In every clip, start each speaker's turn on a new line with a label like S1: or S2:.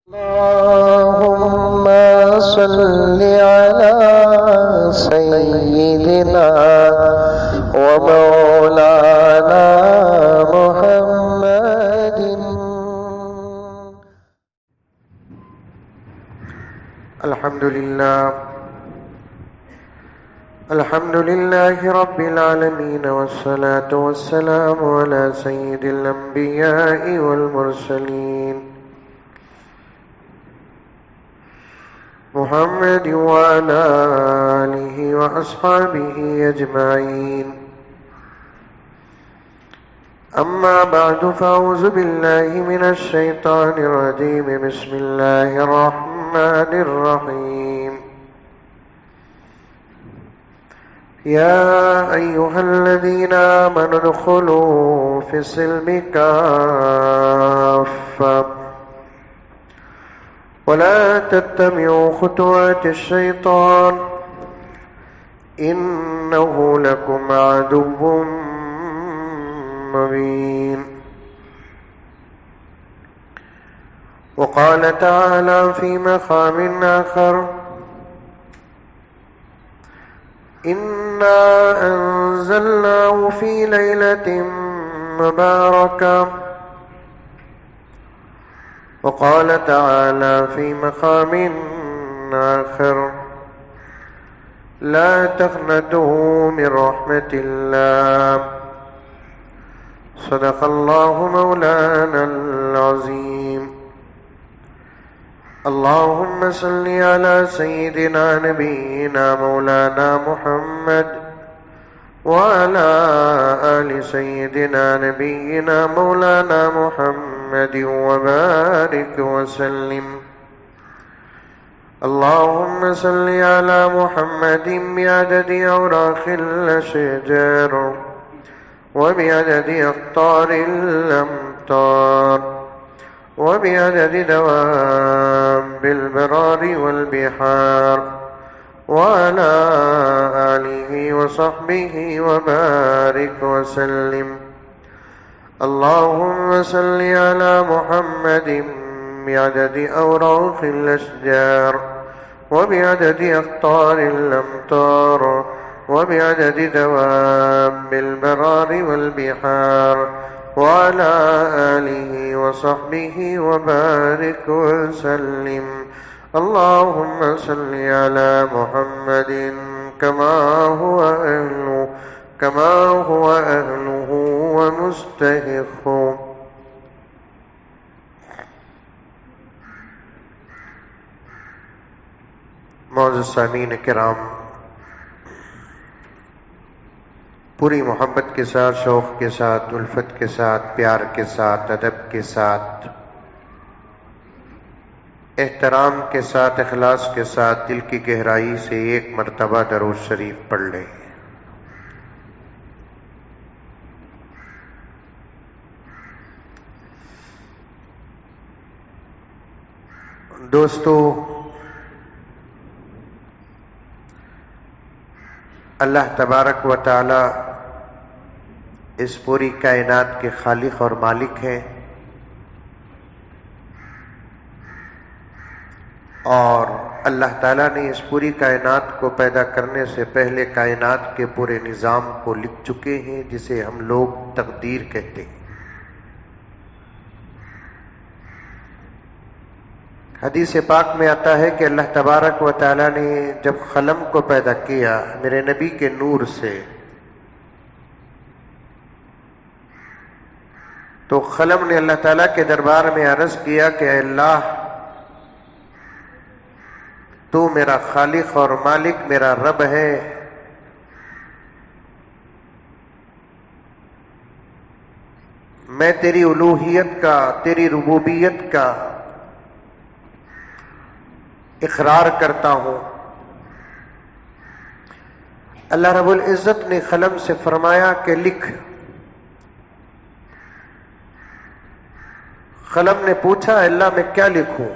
S1: اللهم صل على سيدنا ومولانا محمد. الحمد لله رب العالمين، والصلاة والسلام على سيد الأنبياء والمرسلين محمد وعلى آله وأصحابه أجمعين. أما بعد، فأعوذ بالله من الشيطان الرجيم. بسم الله الرحمن الرحيم. يا أيها الذين آمنوا ادخلوا في السلم كافة ولا تتبعوا خطوات الشيطان إنه لكم عدو مبين. وقال تعالى في مقام آخر: إنا أنزلناه في ليلة مباركة. وقال تعالى في مقام آخر: لا تقنطوا من رحمة الله. صدق الله مولانا العظيم. اللهم صل على سيدنا نبينا مولانا محمد وعلى آل سيدنا نبينا مولانا محمد وبارك وسلم. اللهم صل على محمد بعدد أوراق الأشجار وبعدد أقطار الأمطار وبعدد دواب البرار والبحار وعلى آله وصحبه وبارك وسلم. اللهم صل على محمد بعدد أوراق الأشجار وبعدد أقطار الأمطار وبعدد دواب البرار والبحار وعلى آله وصحبه وبارك وسلم. اللهم صل على محمد كما هو أهله ومستحقه. معزز سامعین کرام، پوری محبت کے ساتھ، شوق کے ساتھ، الفت کے ساتھ، پیار کے ساتھ، ادب کے ساتھ، احترام کے ساتھ، اخلاص کے ساتھ دل کی گہرائی سے ایک مرتبہ درود شریف پڑھ لیں۔ دوستو، اللہ تبارک و تعالی اس پوری کائنات کے خالق اور مالک ہیں، اور اللہ تعالیٰ نے اس پوری کائنات کو پیدا کرنے سے پہلے کائنات کے پورے نظام کو لکھ چکے ہیں، جسے ہم لوگ تقدیر کہتے ہیں۔ حدیث پاک میں آتا ہے کہ اللہ تبارک و تعالیٰ نے جب قلم کو پیدا کیا میرے نبی کے نور سے، تو قلم نے اللہ تعالیٰ کے دربار میں عرض کیا کہ اے اللہ، تو میرا خالق اور مالک، میرا رب ہے، میں تیری الوہیت کا، تیری ربوبیت کا اقرار کرتا ہوں۔ اللہ رب العزت نے قلم سے فرمایا کہ لکھ۔ قلم نے پوچھا اللہ میں کیا لکھوں؟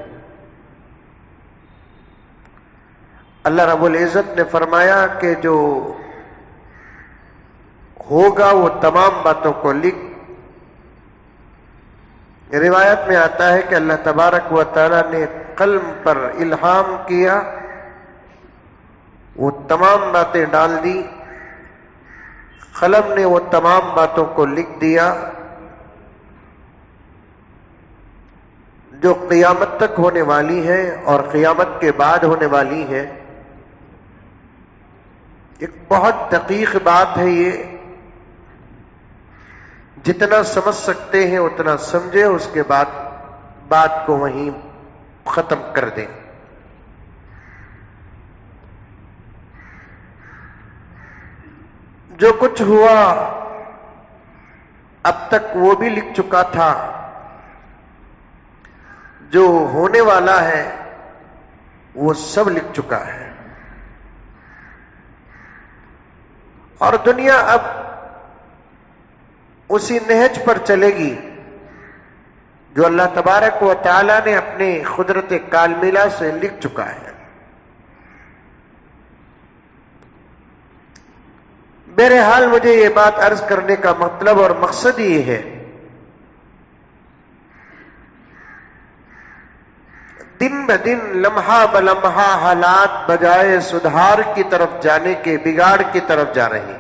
S1: اللہ رب العزت نے فرمایا کہ جو ہوگا وہ تمام باتوں کو لکھ، روایت میں آتا ہے کہ اللہ تبارک و تعالی نے قلم پر الہام کیا، وہ تمام باتیں ڈال دی، قلم نے وہ تمام باتوں کو لکھ دیا جو قیامت تک ہونے والی ہے اور قیامت کے بعد ہونے والی ہے۔ ایک بہت دقیق بات ہے یہ، جتنا سمجھ سکتے ہیں اتنا سمجھے، اس کے بعد بات کو وہیں ختم کر دیں۔ جو کچھ ہوا اب تک وہ بھی لکھ چکا تھا، جو ہونے والا ہے وہ سب لکھ چکا ہے، اور دنیا اب اسی نہج پر چلے گی جو اللہ تبارک و تعالی نے اپنے قدرت کاملہ سے لکھ چکا ہے۔ بہرحال مجھے یہ بات عرض کرنے کا مطلب اور مقصد یہ ہے، دن بدن لمحہ بلمحہ حالات بجائے سدھار کی طرف جانے کے بگاڑ کی طرف جا رہے ہیں۔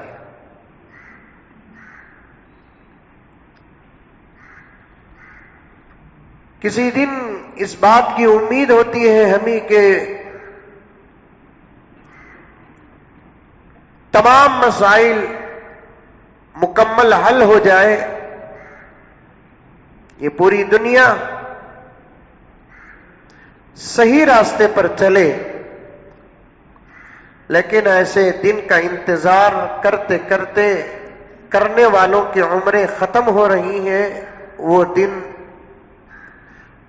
S1: کسی دن اس بات کی امید ہوتی ہے ہمیں کہ تمام مسائل مکمل حل ہو جائے، یہ پوری دنیا صحیح راستے پر چلے، لیکن ایسے دن کا انتظار کرتے کرتے کرنے والوں کی عمریں ختم ہو رہی ہیں، وہ دن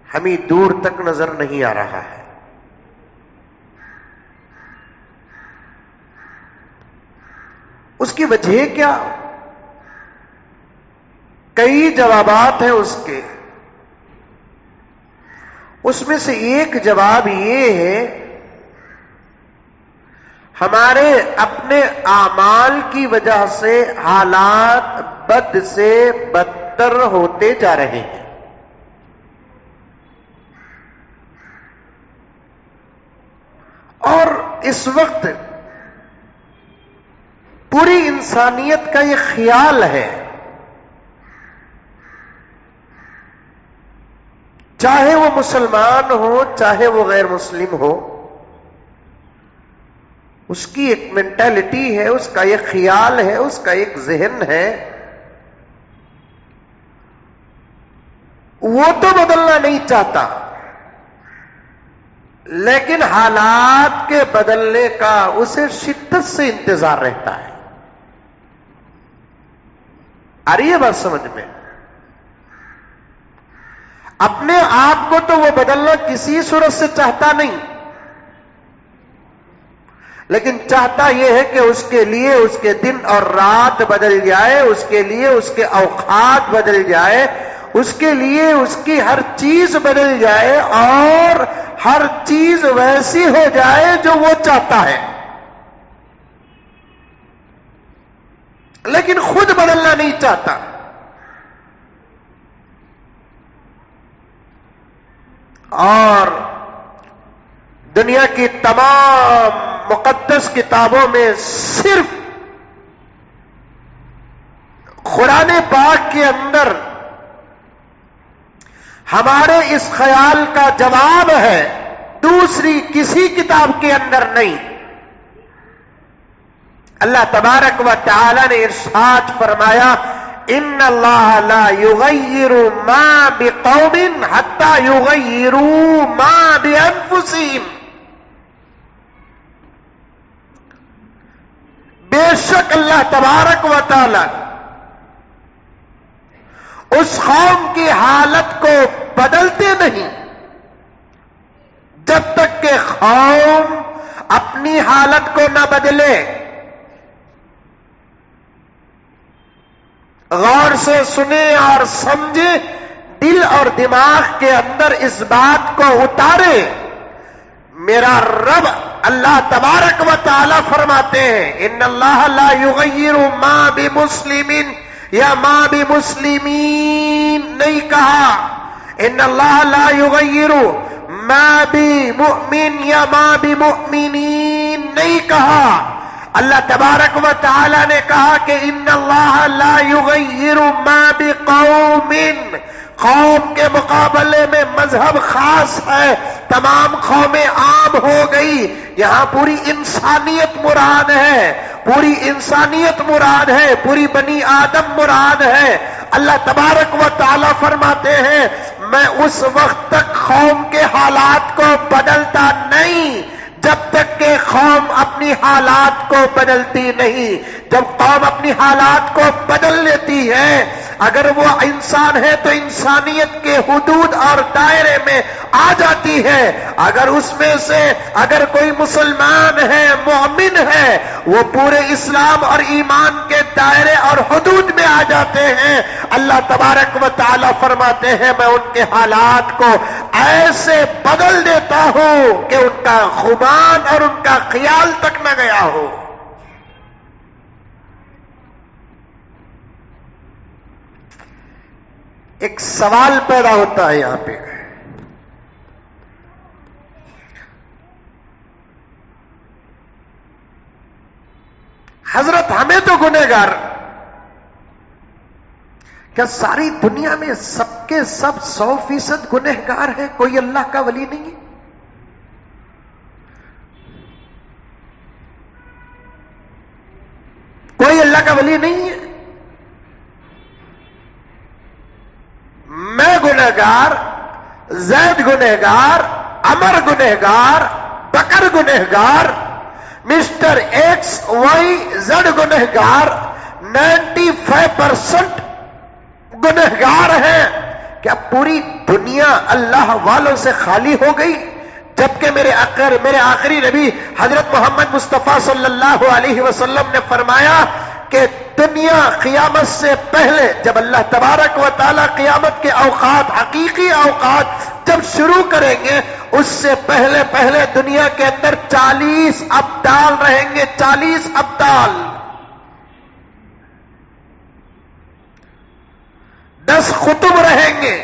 S1: ہمیں دور تک نظر نہیں آ رہا ہے۔ اس کی وجہ کیا؟ کئی جوابات ہیں اس کے، اس میں سے ایک جواب یہ ہے، ہمارے اپنے اعمال کی وجہ سے حالات بد سے بدتر ہوتے جا رہے ہیں۔ اور اس وقت پوری انسانیت کا یہ خیال ہے، چاہے وہ مسلمان ہو چاہے وہ غیر مسلم ہو، اس کی ایک مینٹالٹی ہے، اس کا ایک خیال ہے، اس کا ایک ذہن ہے، وہ تو بدلنا نہیں چاہتا، لیکن حالات کے بدلنے کا اسے شدت سے انتظار رہتا ہے۔ آ رہی ہے بات سمجھ میں؟ اپنے آپ کو تو وہ بدلنا کسی صورت سے چاہتا نہیں، لیکن چاہتا یہ ہے کہ اس کے لیے اس کے دن اور رات بدل جائے، اس کے لیے اس کے اوقات بدل جائے، اس کے لیے اس کی ہر چیز بدل جائے اور ہر چیز ویسی ہو جائے جو وہ چاہتا ہے، لیکن خود بدلنا نہیں چاہتا۔ اور دنیا کی تمام مقدس کتابوں میں صرف قرآن پاک کے اندر ہمارے اس خیال کا جواب ہے، دوسری کسی کتاب کے اندر نہیں۔ اللہ تبارک و تعالی نے ارشاد فرمایا، ان اللہ لا یغیر ما بقوم حتی یغیروا ما بانفسہم، بے شک اللہ تبارک و تعالی اس قوم کی حالت کو بدلتے نہیں جب تک کہ قوم اپنی حالت کو نہ بدلے۔ غور سے سنیں اور سمجھیں، دل اور دماغ کے اندر اس بات کو اتارے۔ میرا رب اللہ تبارک و تعالی فرماتے ہیں، ان اللہ لا یغیر ما بمسلم یا ما بمسلمین نہیں کہا، ان اللہ لا یغیر ما بمؤمن یا ما بمؤمنین نہیں کہا. اللہ تبارک و تعالی نے کہا کہ ان اللہ لا یغیر ما بقوم. قوم کے مقابلے میں مذہب خاص ہے، تمام قومیں عام ہو گئی. یہاں پوری انسانیت مراد ہے، پوری انسانیت مراد ہے، پوری بنی آدم مراد ہے. اللہ تبارک و تعالی فرماتے ہیں میں اس وقت تک قوم کے حالات کو بدلتا نہیں جب تک کہ قوم اپنی حالات کو بدلتی نہیں. جب قوم اپنی حالات کو بدل لیتی ہے، اگر وہ انسان ہے تو انسانیت کے حدود اور دائرے میں آ جاتی ہے. اگر اس میں سے اگر کوئی مسلمان ہے، مومن ہے، وہ پورے اسلام اور ایمان کے دائرے اور حدود میں آ جاتے ہیں. اللہ تبارک و تعالی فرماتے ہیں میں ان کے حالات کو ایسے بدل دیتا ہوں کہ ان کا خمان اور ان کا خیال تک نہ گیا ہو. ایک سوال پیدا ہوتا ہے یہاں پہ، حضرت ہمیں تو گنہگار، کیا ساری دنیا میں سب کے سب 100% گنہگار ہیں؟ کوئی اللہ کا ولی نہیں ہے؟ کوئی اللہ کا ولی نہیں ہے؟ میں گنہگار، زید گنہگار، عمر گنہگار، بکر گنہگار، مسٹر ایکس وائی زڈ گنہگار، 95% گنہگار ہیں. کیا پوری دنیا اللہ والوں سے خالی ہو گئی؟ جبکہ میرے آخری نبی حضرت محمد مصطفیٰ صلی اللہ علیہ وسلم نے فرمایا کہ دنیا قیامت سے پہلے جب اللہ تبارک و تعالی قیامت کے اوقات، حقیقی اوقات جب شروع کریں گے، اس سے پہلے دنیا کے اندر 40 ابدال رہیں گے. 40 ابدال، 10 قطب رہیں گے،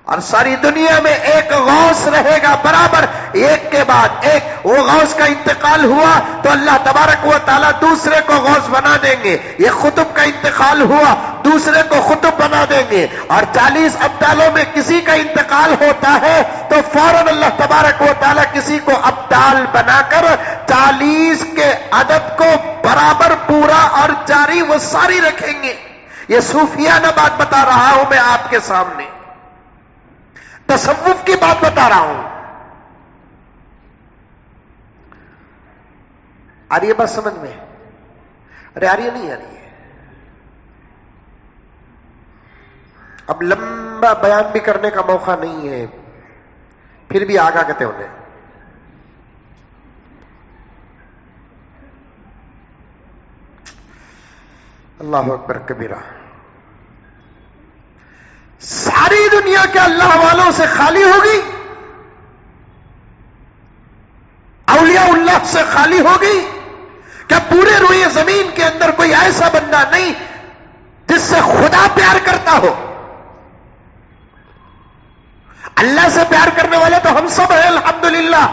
S1: اور ساری دنیا میں ایک غوث رہے گا برابر، ایک کے بعد ایک. وہ غوث کا انتقال ہوا تو اللہ تبارک و تعالیٰ دوسرے کو غوث بنا دیں گے. یہ قطب کا انتقال ہوا، دوسرے کو قطب بنا دیں گے. اور 40 ابدالوں میں کسی کا انتقال ہوتا ہے تو فوراً اللہ تبارک و تعالیٰ کسی کو ابدال بنا کر 40 کے عدد کو برابر پورا اور جاری وہ ساری رکھیں گے. یہ صوفیانہ بات بتا رہا ہوں میں آپ کے سامنے، تصوف کی بات بتا رہا ہوں. آ رہی ہے بات سمجھ میں؟ ارے آ رہی ہے نہیں آ رہی ہے؟ اب لمبا بیان بھی کرنے کا موقع نہیں ہے، پھر بھی آگاہ کہتے ہونے. اللہ اکبر کبیرہ. ساری دنیا کے اللہ والوں سے خالی ہوگی، اولیاء اللہ سے خالی ہوگی. کیا پورے روئے زمین کے اندر کوئی ایسا بندہ نہیں جس سے خدا پیار کرتا ہو؟ اللہ سے پیار کرنے والے تو ہم سب ہیں الحمدللہ.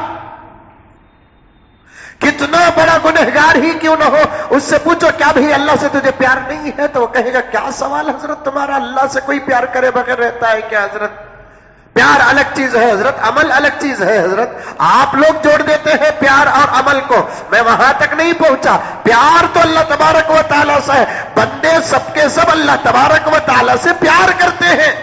S1: کتنا بڑا گنہگار ہی کیوں نہ ہو، اس سے پوچھو کیا بھی اللہ سے تجھے پیار نہیں ہے، تو وہ کہے گا کیا سوال حضرت تمہارا، اللہ سے کوئی پیار کرے بغیر رہتا ہے کیا حضرت؟ پیار الگ چیز ہے حضرت، عمل الگ چیز ہے حضرت. آپ لوگ جوڑ دیتے ہیں پیار اور عمل کو، میں وہاں تک نہیں پہنچا. پیار تو اللہ تبارک و تعالیٰ سے ہے، بندے سب کے سب اللہ تبارک و تعالیٰ سے پیار کرتے ہیں.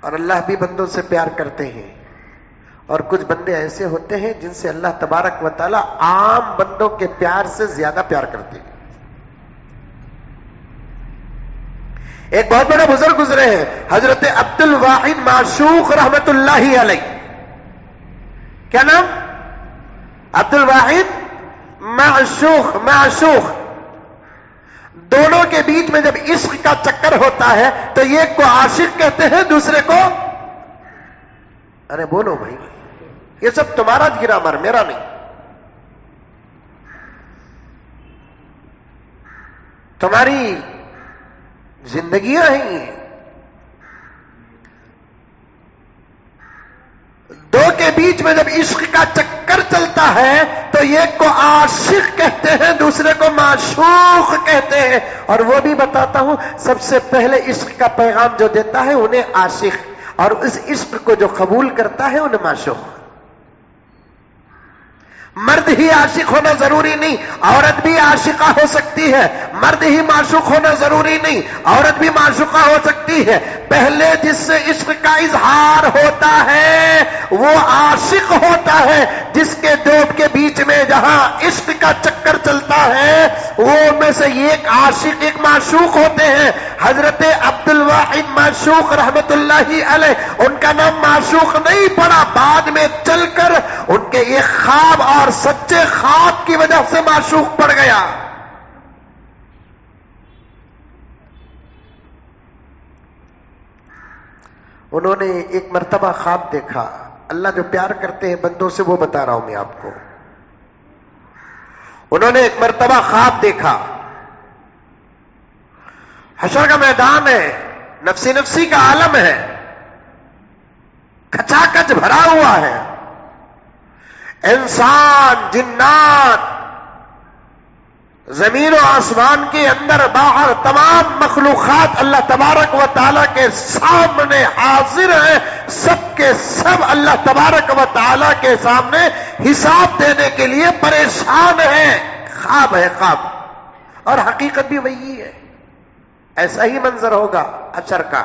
S1: اور اللہ بھی بندوں سے پیار کرتے ہیں. اور کچھ بندے ایسے ہوتے ہیں جن سے اللہ تبارک و تعالیٰ عام بندوں کے پیار سے زیادہ پیار کرتے ہیں. ایک بہت بڑے بزرگ گزرے ہیں حضرت عبد الواحد معشوق رحمت اللہ علیہ. کیا نام؟ عبد الواحد معشوق. دونوں کے بیچ میں جب عشق کا چکر ہوتا ہے تو ایک کو عاشق کہتے ہیں، دوسرے کو، ارے بولو بھائی، یہ سب تمہارا گرامر، میرا نہیں. تمہاری زندگیاں ہیں. دو کے بیچ میں جب عشق کا چکر چلتا ہے تو ایک کو عاشق کہتے ہیں، دوسرے کو معشوق کہتے ہیں. اور وہ بھی بتاتا ہوں، سب سے پہلے عشق کا پیغام جو دیتا ہے انہیں عاشق، اور اس عشق کو جو قبول کرتا ہے انہیں معشوق. مرد ہی عاشق ہونا ضروری نہیں، عورت بھی عاشقہ ہو سکتی ہے. مرد ہی معشوق ہونا ضروری نہیں، عورت بھی معشوقہ ہو سکتی ہے. پہلے جس سے عشق کا اظہار ہوتا ہے وہ عاشق ہوتا ہے. جس کے دو کے بیچ میں جہاں عشق کا چکر چلتا ہے وہ میں سے ایک عاشق ایک معشوق ہوتے ہیں. حضرت عبد الواحد معشوق رحمت اللہ علیہ، ان کا نام معشوق نہیں پڑا، بعد میں چل کر ان کے ایک خواب اور سچے خواب کی وجہ سے معشوق پڑ گیا. انہوں نے ایک مرتبہ خواب دیکھا. اللہ جو پیار کرتے ہیں بندوں سے وہ بتا رہا ہوں میں آپ کو. انہوں نے ایک مرتبہ خواب دیکھا، حشر کا میدان ہے، نفسی نفسی کا عالم ہے، کچا کچ بھرا ہوا ہے. انسان، جنات، زمین و آسمان کے اندر باہر تمام مخلوقات اللہ تبارک و تعالیٰ کے سامنے حاضر ہیں. سب کے سب اللہ تبارک و تعالیٰ کے سامنے حساب دینے کے لیے پریشان ہیں. خواب ہے خواب، اور حقیقت بھی وہی ہے. ایسا ہی منظر ہوگا حشر کا،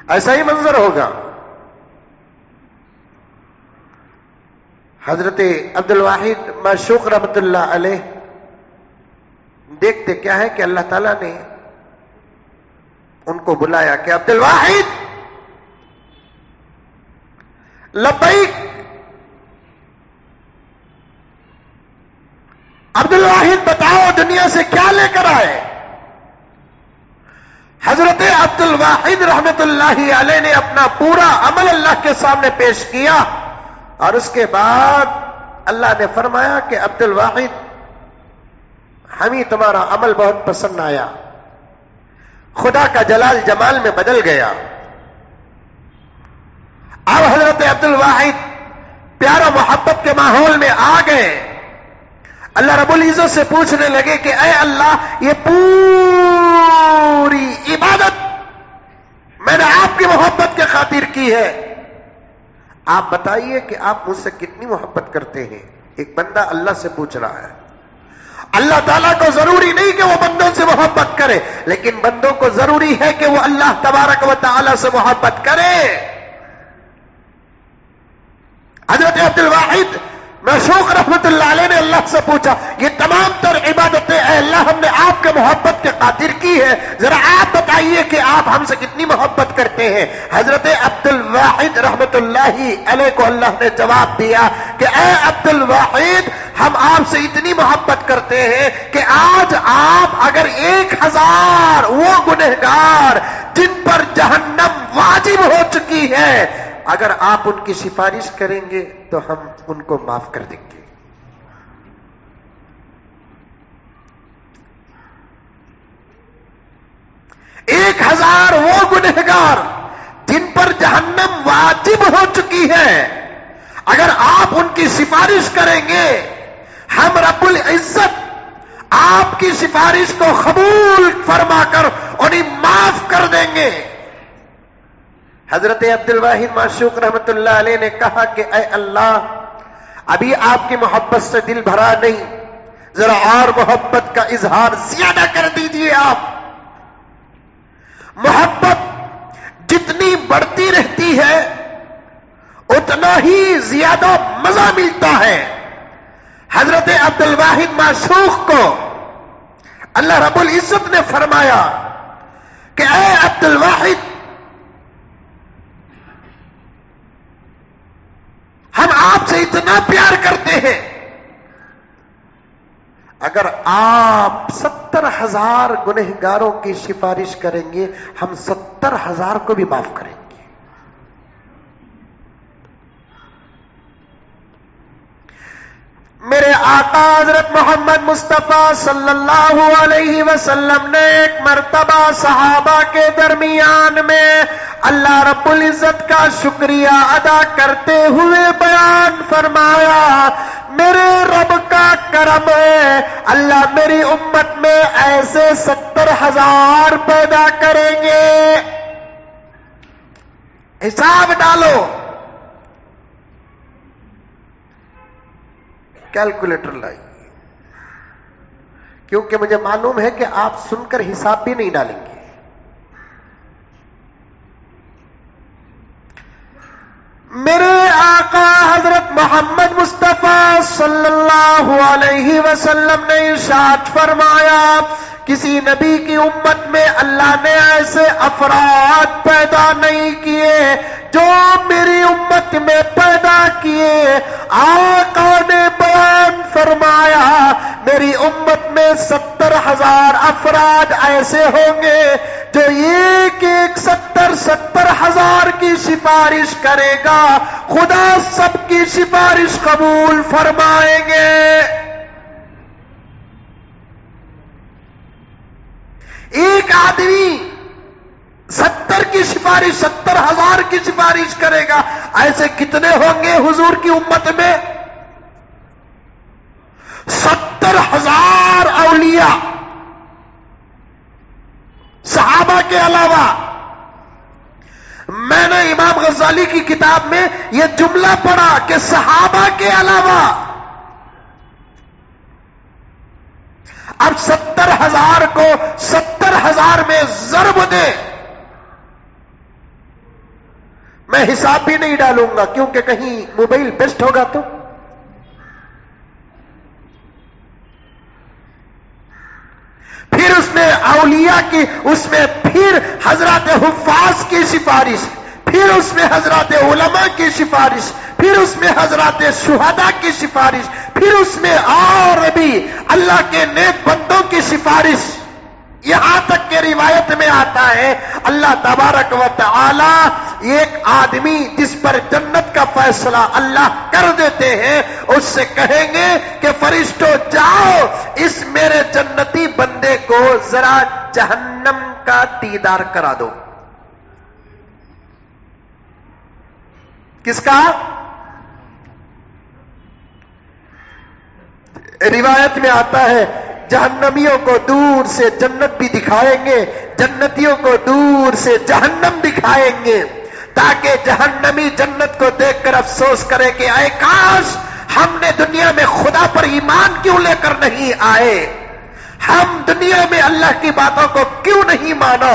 S1: ایسا ہی منظر ہوگا. حضرت عبد الواحد معشوق رحمت اللہ علیہ دیکھتے کیا ہے کہ اللہ تعالیٰ نے ان کو بلایا کہ عبد الواحد لبیک. عبد الواحد بتاؤ دنیا سے کیا لے کر آئے؟ حضرت عبد الواحد رحمت اللہ علیہ نے اپنا پورا عمل اللہ کے سامنے پیش کیا، اور اس کے بعد اللہ نے فرمایا کہ عبد الواحد ہمیں تمہارا عمل بہت پسند آیا. خدا کا جلال جمال میں بدل گیا. اب حضرت عبد الواحد پیار و محبت کے ماحول میں آ گئے. اللہ رب العزت سے پوچھنے لگے کہ اے اللہ، یہ پوری عبادت میں نے آپ کی محبت کے خاطر کی ہے، آپ بتائیے کہ آپ مجھ سے کتنی محبت کرتے ہیں. ایک بندہ اللہ سے پوچھ رہا ہے. اللہ تعالیٰ کو ضروری نہیں کہ وہ بندوں سے محبت کرے، لیکن بندوں کو ضروری ہے کہ وہ اللہ تبارک و تعالیٰ سے محبت کرے. حضرت عبد الواحد معشوق رحمت اللہ علیہ نے اللہ سے پوچھا، یہ تمام تر عبادتیں اے اللہ ہم نے آپ کے محبت کے خاطر کی ہے، ذرا آپ بتائیے کہ آپ ہم سے کتنی محبت کرتے ہیں. حضرت عبد الواحد رحمت اللہ علیہ کو اللہ نے جواب دیا کہ اے عبد الواحد، ہم آپ سے اتنی محبت کرتے ہیں کہ آج آپ اگر 1000 وہ گنہگار جن پر جہنم واجب ہو چکی ہے، اگر آپ ان کی سفارش کریں گے تو ہم ان کو معاف کر دیں گے. ایک 1000 وہ گنہگار جن پر جہنم واجب ہو چکی ہے، اگر آپ ان کی سفارش کریں گے ہم رب العزت آپ کی سفارش کو قبول فرما کر انہیں معاف کر دیں گے. حضرت عبد الواحد معشوق رحمت اللہ علیہ نے کہا کہ اے اللہ، ابھی آپ کی محبت سے دل بھرا نہیں، ذرا اور محبت کا اظہار زیادہ کر دیجئے. آپ محبت جتنی بڑھتی رہتی ہے اتنا ہی زیادہ مزہ ملتا ہے. حضرت عبد الواحد معشوق کو اللہ رب العزت نے فرمایا کہ اے عبد الواحد، ہم آپ سے اتنا پیار کرتے ہیں، اگر آپ 70,000 گنہگاروں کی سفارش کریں گے ہم 70,000 کو بھی معاف کریں گے. میرے آقا حضرت محمد مصطفیٰ صلی اللہ علیہ وسلم نے ایک مرتبہ صحابہ کے درمیان میں اللہ رب العزت کا شکریہ ادا کرتے ہوئے بیان فرمایا، میرے رب کا کرم ہے، اللہ میری امت میں ایسے 70,000 پیدا کریں گے۔ حساب ڈالو، کیلکولیٹر لائیے، کیونکہ مجھے معلوم ہے کہ آپ سن کر حساب بھی نہیں ڈالیں گے۔ میرے آقا حضرت محمد مصطفیٰ صلی اللہ علیہ وسلم نے ارشاد فرمایا، کسی نبی کی امت میں اللہ نے ایسے افراد پیدا نہیں کیے جو میری امت میں پیدا کیے۔ آقا نے بیان فرمایا، میری امت میں 70,000 افراد ایسے ہوں گے جو ایک 70,000 کی سفارش کرے گا، خدا سب کی سفارش قبول فرمائیں گے۔ ایک آدمی 70 کی سفارش، 70,000 کی سفارش کرے گا، ایسے کتنے ہوں گے حضور کی امت میں؟ 70,000 اولیاء، صحابہ کے علاوہ۔ میں نے امام غزالی کی کتاب میں یہ جملہ پڑھا کہ صحابہ کے علاوہ۔ اب 70,000 کو 70,000 میں ضرب دے، میں حساب بھی نہیں ڈالوں گا کیونکہ کہیں موبائل بیسٹ ہوگا تو۔ پھر اس میں اولیاء کی، اس میں پھر حضرات حفاظ کی سفارش، پھر اس میں حضرات علماء کی سفارش، پھر اس میں حضرات شہداء کی سفارش، پھر اس میں اور بھی اللہ کے نیک بندوں کی سفارش، یہاں تک کہ روایت میں آتا ہے اللہ تبارک و تعالی ایک آدمی جس پر جنت کا فیصلہ اللہ کر دیتے ہیں، اس سے کہیں گے کہ فرشتوں جاؤ اس میرے جنتی بندے کو ذرا جہنم کا دیدار کرا دو۔ کس کا؟ روایت میں آتا ہے جہنمیوں کو دور سے جنت بھی دکھائیں گے، جنتیوں کو دور سے جہنم دکھائیں گے، تاکہ جہنمی جنت کو دیکھ کر افسوس کرے کہ اے کاش ہم نے دنیا میں خدا پر ایمان کیوں لے کر نہیں آئے، ہم دنیا میں اللہ کی باتوں کو کیوں نہیں مانا،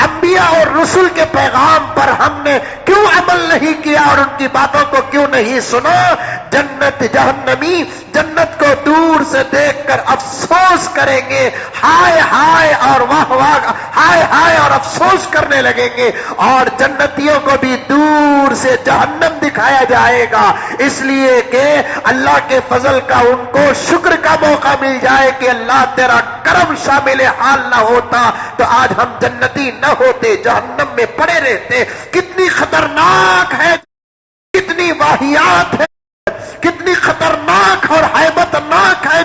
S1: انبیاء اور رسول کے پیغام پر ہم نے کیوں عمل نہیں کیا اور ان کی باتوں کو کیوں نہیں سنا۔ جنت جہنمی جنت کو دور سے دیکھ کر افسوس کریں گے، ہائے ہائے اور واہ واہ، ہائے ہائے اور افسوس کرنے لگیں گے، اور جنتیوں کو بھی دور سے جہنم دکھایا جائے گا، اس لیے کہ اللہ کے فضل کا ان کو شکر کا موقع مل جائے کہ اللہ تیرا کرم شامل حال نہ ہوتا تو آج ہم جنتی نہ ہوتے، جہنم میں پڑے رہتے۔ کتنی خطرناک ہے، کتنی واہیات ہے، کتنی خطرناک اور ہیبت ناک ہے۔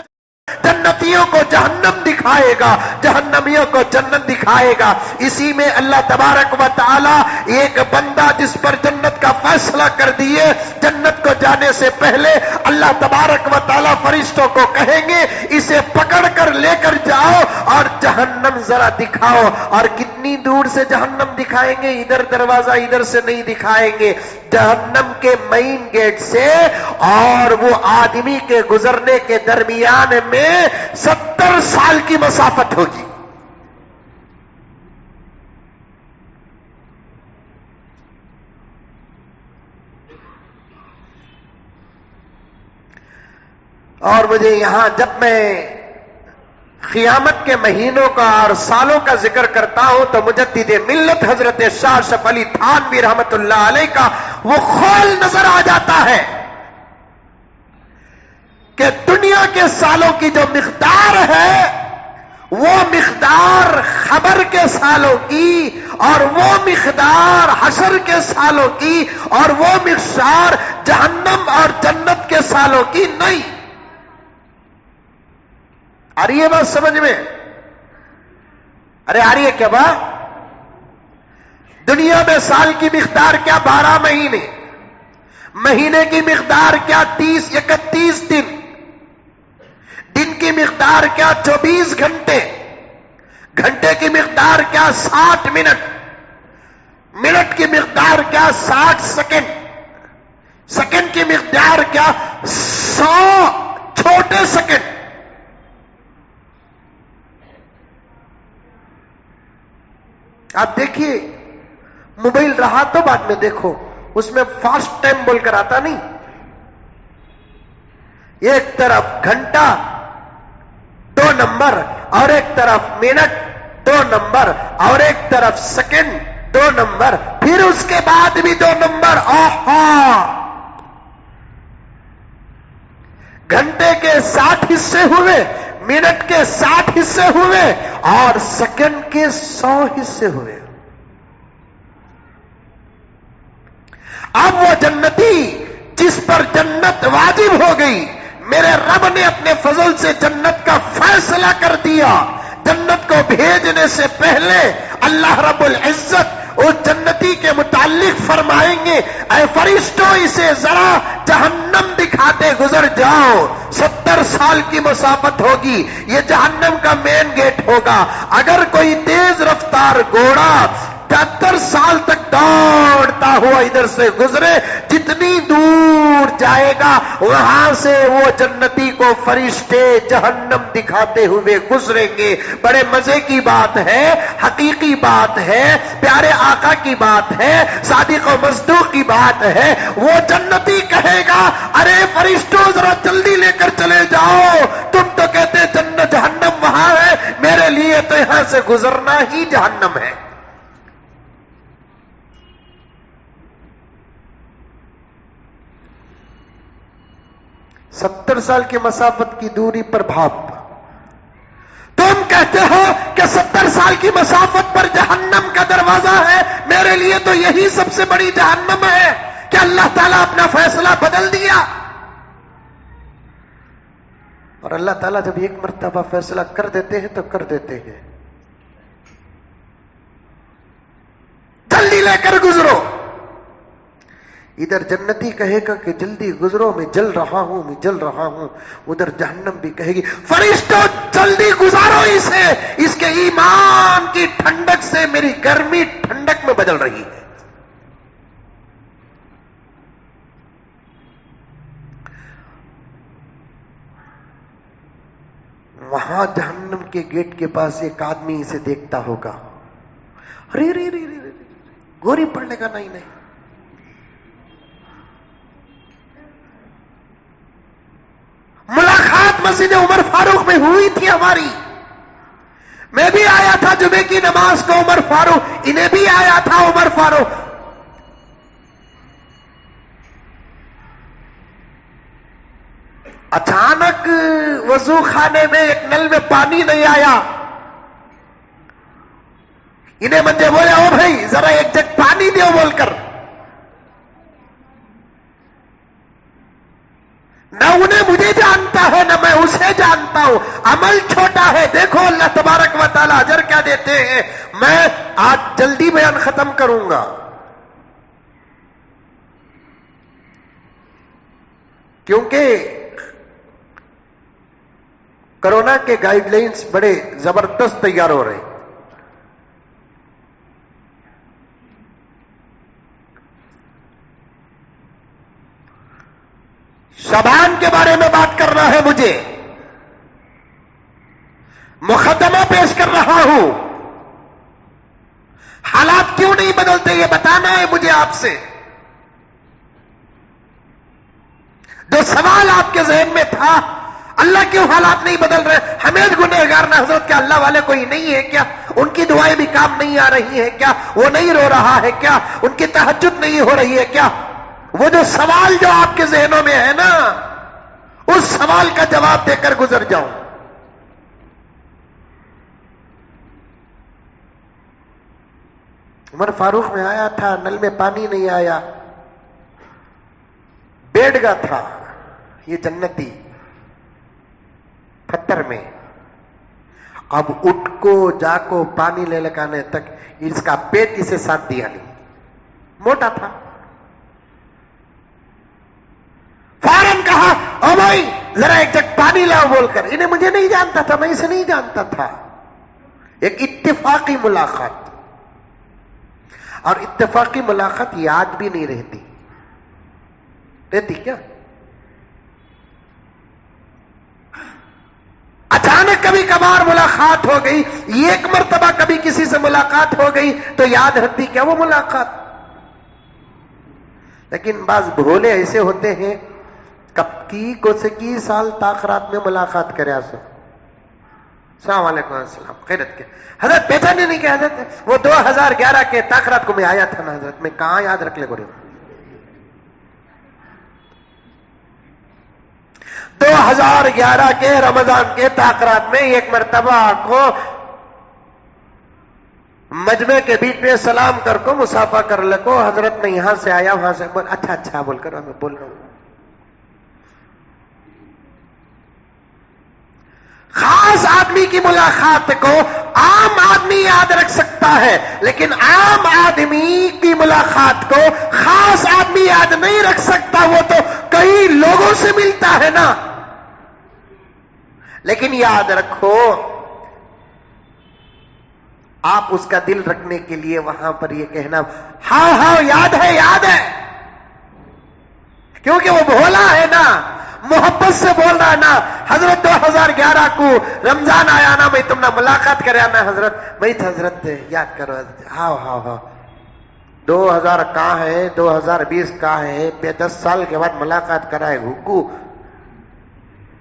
S1: جنتیوں کو جہنم دکھائے گا، جہنمیوں کو جنت دکھائے گا۔ اسی میں اللہ تبارک و تعالی ایک بندہ جس پر جنت کا فیصلہ کر دیے، جنت کو جانے سے پہلے اللہ تبارک و تعالی فرشتوں کو کہیں گے اسے پکڑ کر لے کر جاؤ اور جہنم ذرا دکھاؤ۔ اور کتنی دور سے جہنم دکھائیں گے؟ ادھر دروازہ ادھر سے نہیں دکھائیں گے، جہنم کے مین گیٹ سے اور وہ آدمی کے گزرنے کے درمیان میں 70 سال کی مسافت ہوگی۔ اور مجھے یہاں جب میں قیامت کے مہینوں کا اور سالوں کا ذکر کرتا ہوں تو مجدد ملت حضرت شاہ اشرف علی تھانوی رحمت اللہ علیہ کا وہ خول نظر آ جاتا ہے کہ دنیا کے سالوں کی جو مقدار ہے وہ مقدار خبر کے سالوں کی، اور وہ مقدار حشر کے سالوں کی، اور وہ مقدار جہنم اور جنت کے سالوں کی نہیں۔ آ رہی ہے بات سمجھ میں؟ ارے آ رہی ہے کیا بات؟ دنیا میں سال کی مقدار کیا 12 مہینے، مہینے کی مقدار کیا 31 دن، دن کی مقدار کیا 24 گھنٹے، گھنٹے کی مقدار کیا 60 منٹ، منٹ کی مقدار کیا 60 سیکنڈ، سیکنڈ کی مقدار کیا 100 چھوٹے سیکنڈ۔ آپ دیکھیے موبائل رہا تو بعد میں دیکھو اس میں فاسٹ ٹائم بول کر آتا نہیں، ایک طرف گھنٹا 2 نمبر اور ایک طرف منٹ 2 نمبر اور ایک طرف سیکنڈ 2 نمبر، پھر اس کے بعد بھی 2 نمبر۔ گھنٹے کے 60 حصے ہوئے، منٹ کے 60 حصے ہوئے اور سیکنڈ کے 100 حصے ہوئے۔ اب وہ جنتی جس پر جنت واجب ہو گئی، میرے رب نے اپنے فضل سے جنت کا فیصلہ کر دیا۔ جنت کو بھیجنے سے پہلے اللہ رب العزت اس جنتی کے متعلق فرمائیں گے، اے فرشتوں اسے ذرا جہنم دکھاتے گزر جاؤ۔ 70 سال کی مسافت ہوگی، یہ جہنم کا مین گیٹ ہوگا۔ اگر کوئی تیز رفتار گھوڑا 70 سال تک دوڑتا ہوا ادھر سے گزرے، جتنی دور جائے گا وہاں سے وہ جنتی کو فرشتے جہنم دکھاتے ہوئے گزریں گے۔ بڑے مزے کی بات ہے، حقیقی بات ہے، پیارے آقا کی بات ہے، صادق و مصدوق کی بات ہے۔ وہ جنتی کہے گا، ارے فرشتوں ذرا جلدی لے کر چلے جاؤ، تم تو کہتے جنت جہنم وہاں ہے، میرے لیے تو یہاں سے گزرنا ہی جہنم ہے۔ 70 سال کی مسافت کی دوری پر بھاپ، تم کہتے ہو کہ 70 سال کی مسافت پر جہنم کا دروازہ ہے، میرے لیے تو یہی سب سے بڑی جہنم ہے۔ کہ اللہ تعالیٰ اپنا فیصلہ بدل دیا؟ اور اللہ تعالیٰ جب ایک مرتبہ فیصلہ کر دیتے ہیں تو کر دیتے ہیں، جلدی لے کر گزرو۔ ادھر جنتی کہے گا کہ جلدی گزرو، میں جل رہا ہوں، میں جل رہا ہوں۔ ادھر جہنم بھی کہے گی، فرشتوں جلدی گزارو اسے، اس کے ایمان کی ٹھنڈک سے میری گرمی ٹھنڈک میں بدل رہی ہے۔ وہاں جہنم کے گیٹ کے پاس ایک آدمی اسے دیکھتا ہوگا، ارے رے رے رے گوری پڑنے کا نہیں۔ ملاقات مسجد عمر فاروق میں ہوئی تھی ہماری، میں بھی آیا تھا جمعے کی نماز کو عمر فاروق، انہیں بھی آیا تھا عمر فاروق۔ اچانک وضو خانے میں ایک نل میں پانی نہیں آیا، انہیں مجھے بولے، او بھائی ذرا ایک جگ پانی دو بول کر۔ نہ انہیں مجھے جانتا ہے نہ میں اسے جانتا ہوں، عمل چھوٹا ہے۔ دیکھو اللہ تبارک و تعالی اجر کیا دیتے ہیں۔ میں آج جلدی بیان ختم کروں گا، کیونکہ کرونا کے گائیڈ لائنز بڑے زبردست تیار ہو رہے ہیں۔ شعبان کے بارے میں بات کرنا ہے مجھے، مقدمہ پیش کر رہا ہوں۔ حالات کیوں نہیں بدلتے یہ بتانا ہے مجھے آپ سے۔ جو سوال آپ کے ذہن میں تھا، اللہ کیوں حالات نہیں بدل رہے؟ حمید گنہگار نہ حضرت کیا اللہ والے کوئی نہیں ہے کیا؟ ان کی دعائیں بھی کام نہیں آ رہی ہیں کیا؟ وہ نہیں رو رہا ہے کیا؟ ان کی تہجد نہیں ہو رہی ہے کیا؟ وہ جو سوال جو آپ کے ذہنوں میں ہے نا، اس سوال کا جواب دے کر گزر جاؤں۔ عمر فاروق میں آیا تھا، نل میں پانی نہیں آیا، بیٹھ گیا تھا یہ جنتی پتھر میں، اب اٹھ کو جا کو پانی لے لگانے تک اس کا پیٹ اسے ساتھ دیا نہیں، موٹا تھا. فوراً کہا او بھائی ذرا ایک جگ پانی لاؤ بول کر. انہیں مجھے نہیں جانتا تھا، میں اسے نہیں جانتا تھا. ایک اتفاقی ملاقات، اور اتفاقی ملاقات یاد بھی نہیں رہتی کیا؟ اچانک کبھی کبھار ملاقات ہو گئی، ایک مرتبہ کبھی کسی سے ملاقات ہو گئی تو یاد رہتی کیا وہ ملاقات؟ لیکن بعض بھولے ایسے ہوتے ہیں کب کی کوسکی سال تاخرات میں ملاقات کرے. السلام علیکم. السلام خیرت کے حضرت پہچانے نہیں کہ حضرت وہ 2011 کے تاخرات کو میں آیا تھا نا حضرت. میں کہاں یاد رکھ لے گورے. 2011 کے رمضان کے تاخرات میں ایک مرتبہ کو مجمع کے بیچ میں سلام کر کو مسافہ کر لے کو حضرت میں یہاں سے آیا وہاں سے بول اچھا اچھا بول کر میں بول رہا ہوں. خاص آدمی کی ملاقات کو عام آدمی یاد رکھ سکتا ہے، لیکن عام آدمی کی ملاقات کو خاص آدمی یاد نہیں رکھ سکتا. وہ تو کئی لوگوں سے ملتا ہے نا. لیکن یاد رکھو آپ اس کا دل رکھنے کے لیے وہاں پر یہ کہنا ہاں ہاں یاد ہے یاد ہے، کیونکہ وہ بھولا ہے نا، محبت سے بول رہا ہے نا. حضرت 2011 کو رمضان آیا نا، میں تم نے ملاقات کرے نا حضرت، میں حضرت یاد کرو. ہاں ہاں ہاں 2000 کہاں ہے 2020 کہاں ہے، 10 سال کے بعد ملاقات کرائے حکو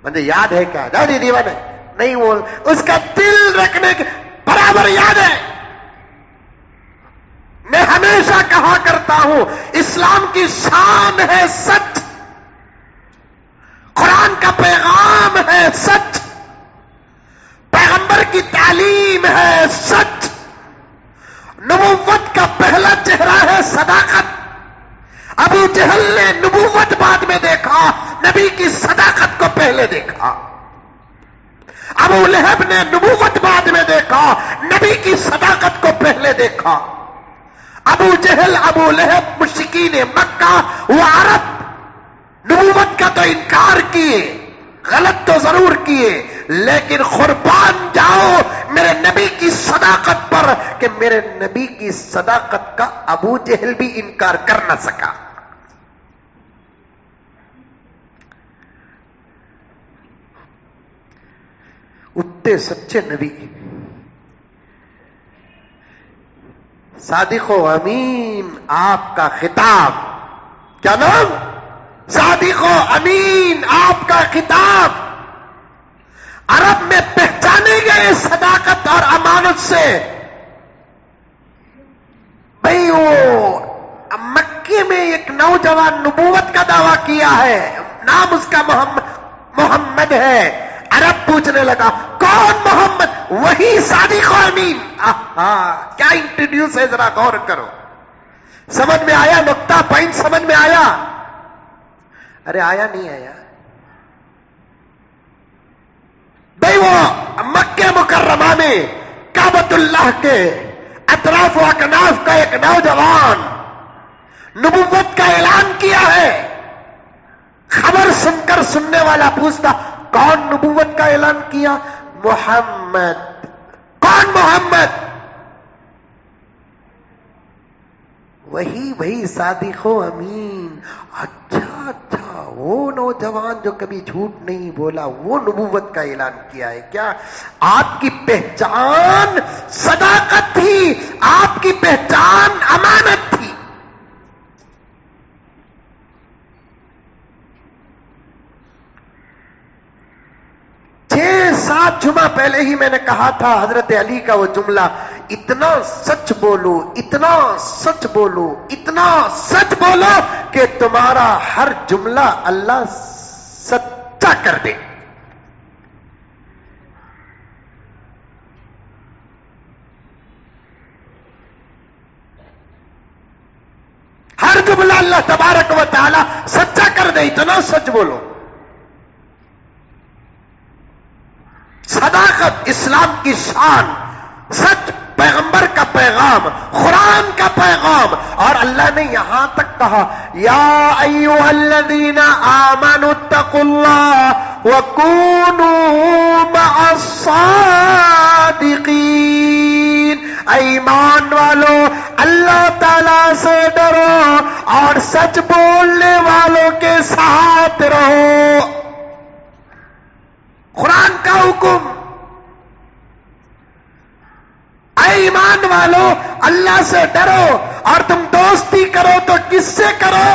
S1: مجھے یاد ہے کیا؟ دادی دیوانے نہیں، وہ اس کا دل رکھنے کے برابر یاد ہے. میں ہمیشہ کہا کرتا ہوں اسلام کی شان ہے سچ، قرآن کا پیغام ہے سچ، پیغمبر کی تعلیم ہے سچ، نبوت کا پہلا چہرہ ہے صداقت. ابو جہل نے نبوت بعد میں دیکھا، نبی کی صداقت کو پہلے دیکھا. ابو لہب نے نبوت بعد میں دیکھا، نبی کی صداقت کو پہلے دیکھا. ابو جہل ابو لہب مشرکین مکہ وہ عرب نبوت کا تو انکار کیے، غلط تو ضرور کیے، لیکن قربان جاؤ میرے نبی کی صداقت پر کہ میرے نبی کی صداقت کا ابو جہل بھی انکار کر نہ سکا. اتنے سچے نبی صادق و امین آپ کا خطاب، کیا نام؟ صادق و امین آپ کا خطاب. عرب میں پہچانے گئے صداقت اور امانت سے. بھئی وہ مکے میں ایک نوجوان نبوت کا دعویٰ کیا ہے، نام اس کا محمد ہے. عرب پوچھنے لگا کون محمد؟ وہی صادق و امین. کیا انٹروڈیوس ہے، ذرا غور کرو. سمجھ میں آیا نقطہ پوائنٹ؟ سمجھ میں آیا؟ ارے آیا نہیں آیا؟ بھئی وہ مکہ مکرمہ میں کعبۃ اللہ کے اطراف و اکناف کا ایک نوجوان نبوت کا اعلان کیا ہے. خبر سن کر سننے والا پوچھتا کون نبوت کا اعلان کیا؟ محمد. کون محمد؟ وہی صادق و امین. اچھا اچھا، وہ نوجوان جو کبھی جھوٹ نہیں بولا وہ نبوت کا اعلان کیا ہے کیا؟ آپ کی پہچان صداقت تھی، آپ کی پہچان امانت تھی. سات جمعہ پہلے ہی میں نے کہا تھا حضرت علی کا وہ جملہ، اتنا سچ بولو اتنا سچ بولو اتنا سچ بولو کہ تمہارا ہر جملہ اللہ سچا کر دے. ہر جملہ اللہ تبارک و تعالی سچا کر دے، اتنا سچ بولو. صداقت اسلام کی شان، سچ پیغمبر کا پیغام، قرآن کا پیغام. اور اللہ نے یہاں تک کہا یا ایھا الذین آمنوا اتقوا اللہ وکونوا مع الصادقین. ایمان والو اللہ تعالی سے ڈرو اور سچ بولنے والوں کے ساتھ رہو. قرآن کا حکم. اے ایمان والو اللہ سے ڈرو اور تم دوستی کرو تو کس سے کرو؟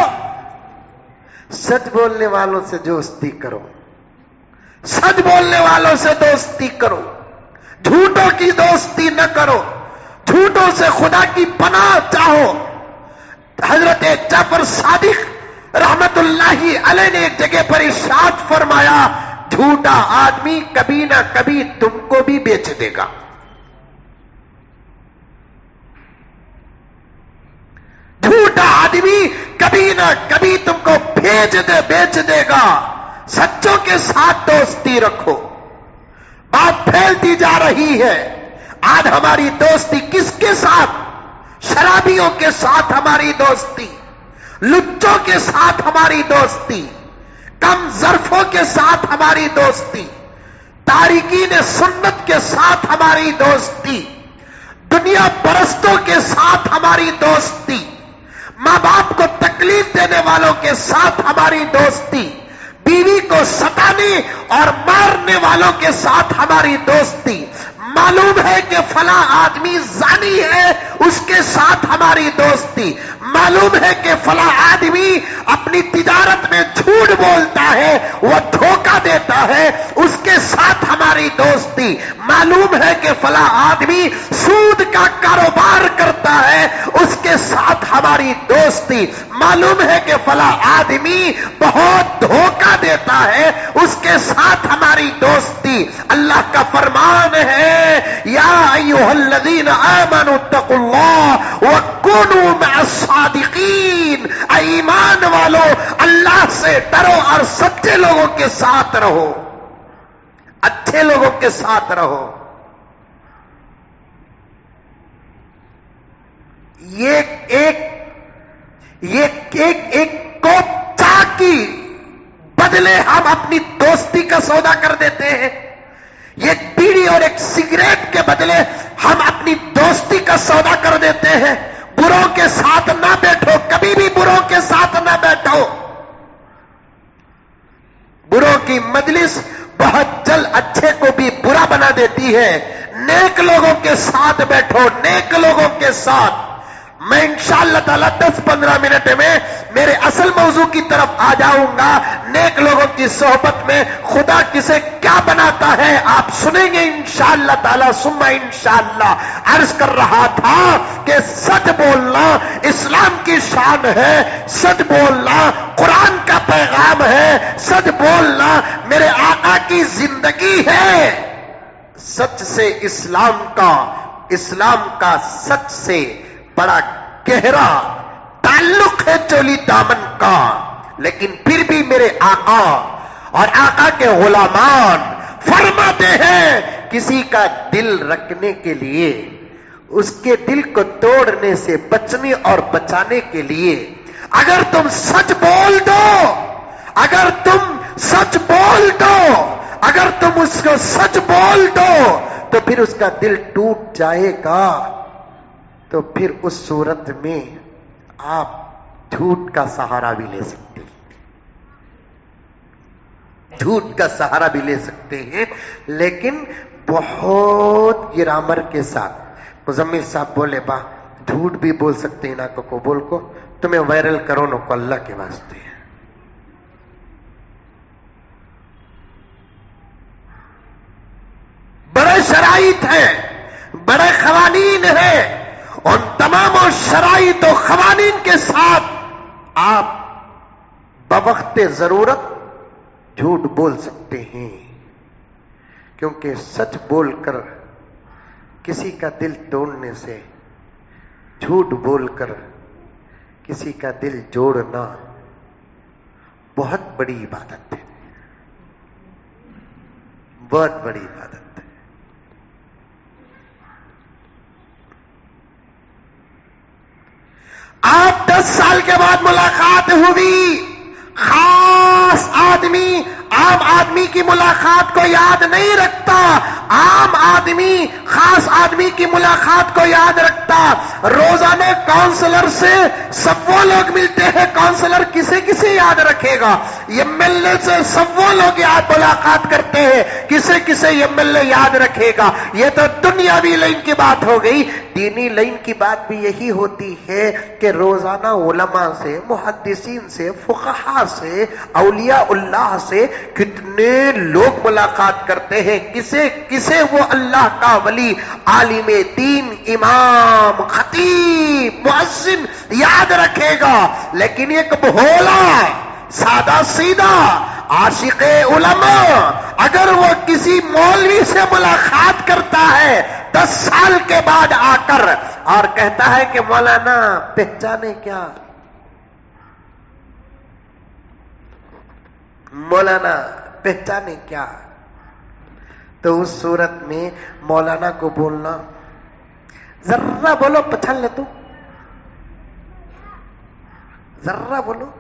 S1: سچ بولنے والوں سے دوستی کرو. سچ بولنے والوں سے دوستی کرو. جھوٹوں کی دوستی نہ کرو. جھوٹوں سے خدا کی پناہ چاہو. حضرت جعفر صادق رحمت اللہ علیہ نے ایک جگہ پر ارشاد فرمایا جھوٹا آدمی کبھی نہ کبھی تم کو بھی بیچ دے گا. جھوٹا آدمی کبھی نہ کبھی تم کو بیچ دے گا. سچوں کے ساتھ دوستی رکھو. بات پھیلتی جا رہی ہے. آج ہماری دوستی کس کے ساتھ؟ شرابیوں کے ساتھ ہماری دوستی، لچوں کے ساتھ ہماری دوستی، کم ظرفوں کے ساتھ ہماری دوستی، تارکین سنت کے ساتھ ہماری دوستی، دنیا پرستوں کے ساتھ ہماری دوستی، ماں باپ کو تکلیف دینے والوں کے ساتھ ہماری دوستی، بیوی کو ستانے اور مارنے والوں کے ساتھ ہماری دوستی. معلوم ہے کہ فلاں آدمی زانی ہے، اس کے ساتھ ہماری دوستی. معلوم ہے کہ فلاں آدمی اپنی تجارت میں جھوٹ بولتا ہے، وہ دھوکہ دیتا ہے، اس کے ساتھ ہماری دوستی. معلوم ہے کہ فلاں آدمی سود کا کاروبار کرتا ہے، اس کے ساتھ ہماری دوستی. معلوم ہے کہ فلاں آدمی بہت دھوکہ دیتا ہے، اس کے ساتھ ہماری دوستی. اللہ کا فرمان ہے یا ایھا الذین آمنوا اتقوا اللہ وکونوا مع الصادقین. ایمان والو اللہ سے ڈرو اور سچے لوگوں کے ساتھ رہو، اچھے لوگوں کے ساتھ رہو. ایک کوپ چائے کی بدلے ہم اپنی دوستی کا سودا کر دیتے ہیں. ایک بیڑی اور ایک سگریٹ کے بدلے ہم اپنی دوستی کا سودا کر دیتے ہیں. بروں کے ساتھ نہ بیٹھو، کبھی بھی بروں کے ساتھ نہ بیٹھو. بروں کی مجلس بہت جلد اچھے کو بھی برا بنا دیتی ہے. نیک لوگوں کے ساتھ بیٹھو، نیک لوگوں کے ساتھ. میں انشاءاللہ تعالی 10-15 منٹ میں میرے اصل موضوع کی طرف آ جاؤں گا. نیک لوگوں کی صحبت میں خدا کسے کیا بناتا ہے آپ سنیں گے انشاءاللہ تعالی ثم انشاءاللہ. عرض کر رہا تھا کہ سچ بولنا اسلام کی شان ہے. سچ بولنا قرآن کا پیغام ہے. سچ بولنا میرے آقا کی زندگی ہے. سچ سے اسلام کا سچ سے بڑا گہرا تعلق ہے چولی دامن کا. لیکن پھر بھی میرے آقا اور آقا کے غلامان فرماتے ہیں کسی کا دل رکھنے کے لیے، اس کے دل کو توڑنے سے بچنے اور بچانے کے لیے اگر تم سچ بول دو، اگر تم سچ بول دو، اگر تم اس کو سچ بول دو تو پھر اس کا دل ٹوٹ جائے گا. تو پھر اس صورت میں آپ جھوٹ کا سہارا بھی لے سکتے ہیں، جھوٹ کا سہارا بھی لے سکتے ہیں لیکن بہت گرامر کے ساتھ. مزمل صاحب بولے با جھوٹ بھی بول سکتے ہیں نا کو بول کو تمہیں وائرل کرو نو کو اللہ کے واسطے. بڑے شرائط ہیں، بڑے قوانین ہیں. ان تمام شرائط و قوانین کے ساتھ آپ بوقت ضرورت جھوٹ بول سکتے ہیں. کیونکہ سچ بول کر کسی کا دل توڑنے سے، جھوٹ بول کر کسی کا دل جوڑنا بہت بڑی عبادت ہے، بہت بڑی عبادت ہے. آپ 10 سال کے بعد ملاقات ہوئی، خاص آدمی عام آدمی کی ملاقات کو یاد نہیں رکھتا، عام آدمی خاص آدمی کی ملاقات کو یاد رکھتا۔ روزانہ کاؤنسلر سے سب وہ لوگ ملتے ہیں، کاؤنسلر کسے یاد رکھے گا؟ ایم ایل اے سے سب وہ لوگ یاد ملاقات کرتے ہیں، کسے ایم ایل اے یاد رکھے گا؟ یہ تو دنیاوی لائن کی بات ہو گئی۔ دینی لائن کی بات بھی یہی ہوتی ہے کہ روزانہ علماء سے، محدثین سے، فقہاء سے، اولیاء اللہ سے کتنے لوگ ملاقات کرتے ہیں، کسے وہ اللہ کا ولی، عالم دین، امام، خطیب، مؤذن یاد رکھے گا؟ لیکن ایک بھولا سادہ سیدھا عاشق علماء اگر وہ کسی مولوی سے ملاقات کرتا ہے 10 سال کے بعد آ کر اور کہتا ہے کہ مولانا پہچانے کیا، مولانا پہچانے کیا، تو اس صورت میں مولانا کو بولنا، ذرہ بولو پہچان لے، تو ذرہ بولو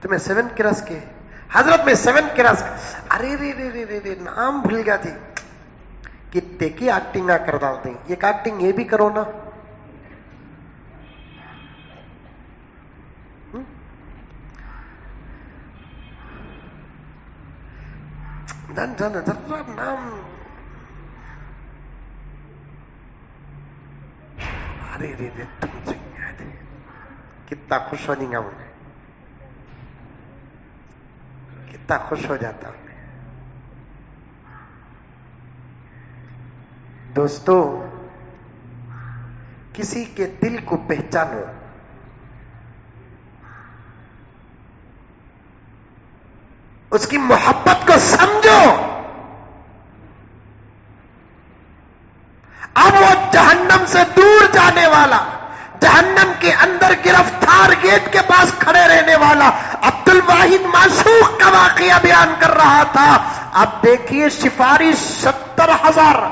S1: تمہیں 7 کلاس کے حضرت میں 7 کلاس ارے رے نام بھول گیا تھی، کتنے کی ایکٹنگ کر ڈالتے ہیں، ایک ایکٹنگ یہ بھی کرو نا۔ ذرا نام ارے رے تم سے کتنا خوش ہو جائیں گا، انہیں کتنا خوش ہو جاتا ہوں۔ دوستو، کسی کے دل کو پہچانو، اس کی محبت کو سمجھو۔ اب وہ جہنم سے دور جانے والا، جہنم کے اندر گرفتار گیٹ کے پاس کھڑے رہنے والا عبد الواحد معشوق کا واقعہ بیان کر رہا تھا۔ اب دیکھیے سفارش 70,000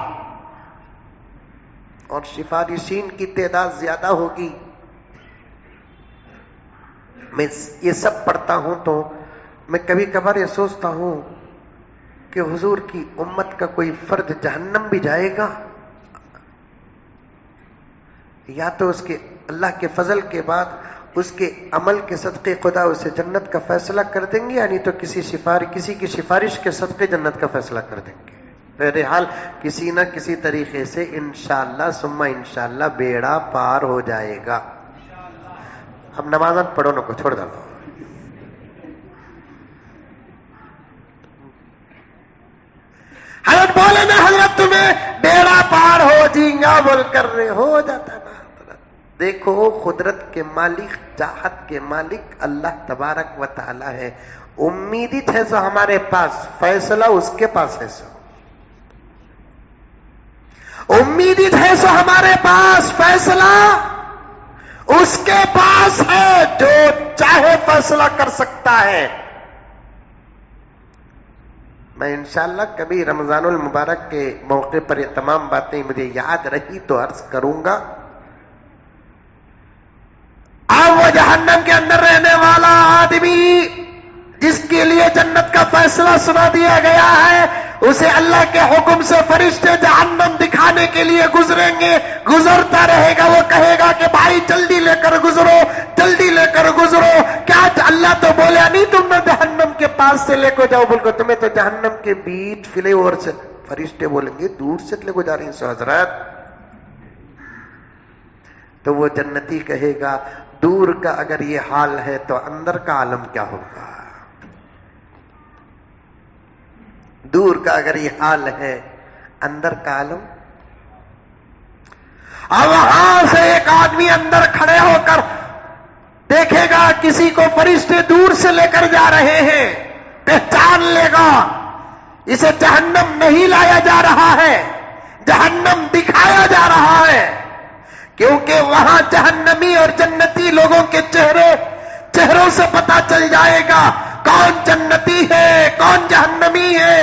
S1: اور سفارشین کی تعداد زیادہ ہوگی۔ میں یہ سب پڑھتا ہوں تو میں کبھی کبھار یہ سوچتا ہوں کہ حضور کی امت کا کوئی فرد جہنم بھی جائے گا، یا تو اس کے اللہ کے فضل کے بعد اس کے عمل کے صدقے خدا اسے جنت کا فیصلہ کر دیں گے، یعنی تو کسی کی سفارش کے صدقے جنت کا فیصلہ کر دیں گے۔ بہرحال کسی نہ کسی طریقے سے انشاءاللہ ثم انشاءاللہ بیڑا پار ہو جائے گا۔ اب نمازت پڑھو نہ کو چھوڑ دو۔ حضرت بولے نا حضرت تمہیں بیڑا پار ہو جائیں گا بول کر رہے ہو جاتا نا۔ دیکھو قدرت کے مالک، چاہت کے مالک اللہ تبارک و تعالی ہے۔ امیدت ہے سو ہمارے پاس، فیصلہ اس کے پاس ہے سو۔ امیدت ہے سو ہمارے پاس، فیصلہ اس کے پاس ہے، جو چاہے فیصلہ کر سکتا ہے۔ میں انشاءاللہ کبھی رمضان المبارک کے موقع پر یہ تمام باتیں مجھے یاد رہی تو عرض کروں گا۔ اب وہ جہنم کے اندر رہنے والا آدمی جس کے لیے جنت کا فیصلہ سنا دیا گیا ہے، اسے اللہ کے حکم سے فرشتے جہنم دکھانے کے لیے گزریں گے، گزرتا رہے گا۔ وہ کہے گا کہ بھائی جلدی لے کر گزرو، جلدی لے کر گزرو۔ کیا اللہ تو بولیا نہیں تم نے جہنم کے پاس سے لے کو جاؤ، بول کر تمہیں تو جہنم کے بیچ فلے اور سے فرشتے بولیں گے دور سے لے کو جا رہی ہیں سو حضرت۔ تو وہ جنتی کہے گا دور کا اگر یہ حال ہے تو اندر کا عالم کیا ہوگا؟ دور کا اگر یہ حال ہے اندر کا عالم۔ اب وہاں سے ایک آدمی اندر کھڑے ہو کر دیکھے گا کسی کو فرشتے دور سے لے کر جا رہے ہیں، پہچان لے گا اسے جہنم نہیں لایا جا رہا ہے، جہنم دکھایا جا رہا ہے، کیونکہ وہاں جہنمی اور جنتی لوگوں کے چہروں سے پتا چل جائے گا کون جنتی ہے کون جہنمی ہے۔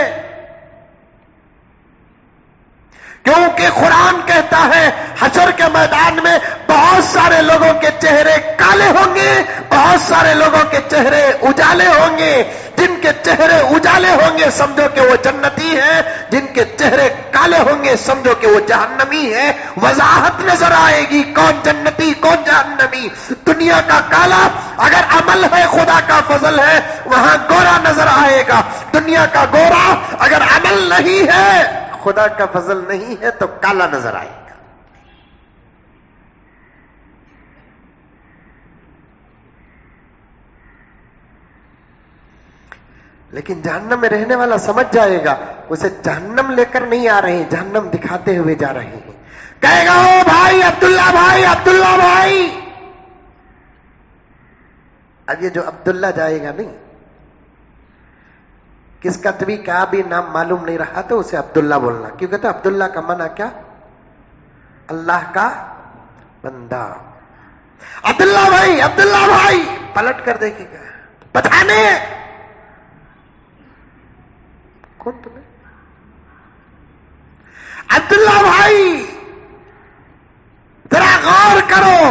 S1: کیونکہ قرآن کہتا ہے حشر کے میدان میں بہت بہت سارے لوگوں کے چہرے کالے ہوں گے، بہت سارے لوگوں کے چہرے اجالے ہوں گے. جن کے چہرے اجالے ہوں گے سمجھو کہ وہ جنتی ہیں، جن کے چہرے کالے ہوں گے سمجھو کہ وہ جہنمی ہے. وضاحت نظر آئے گی کون جنتی کون جہنمی. دنیا کا کالا اگر عمل ہے خدا کا فضل ہے وہاں گورا نظر آئے گا. دنیا کا گورا اگر عمل نہیں ہے خدا کا فضل نہیں ہے تو کالا نظر آئے گا. لیکن جہنم میں رہنے والا سمجھ جائے گا اسے جہنم لے کر نہیں آ رہے ہیں، جہنم دکھاتے ہوئے جا رہے ہیں. کہے گا او بھائی عبداللہ بھائی عبداللہ بھائی. اب یہ جو عبداللہ جائے گا نہیں، کس کا طبی کا بھی نام معلوم نہیں رہا تو اسے عبداللہ بولنا. کیوں کہتے عبداللہ کا معنی کیا؟ اللہ کا بندہ. عبداللہ بھائی پلٹ کر دیکھے گا پٹھانے کون تمہیں؟ عبداللہ بھائی ذرا غور کرو.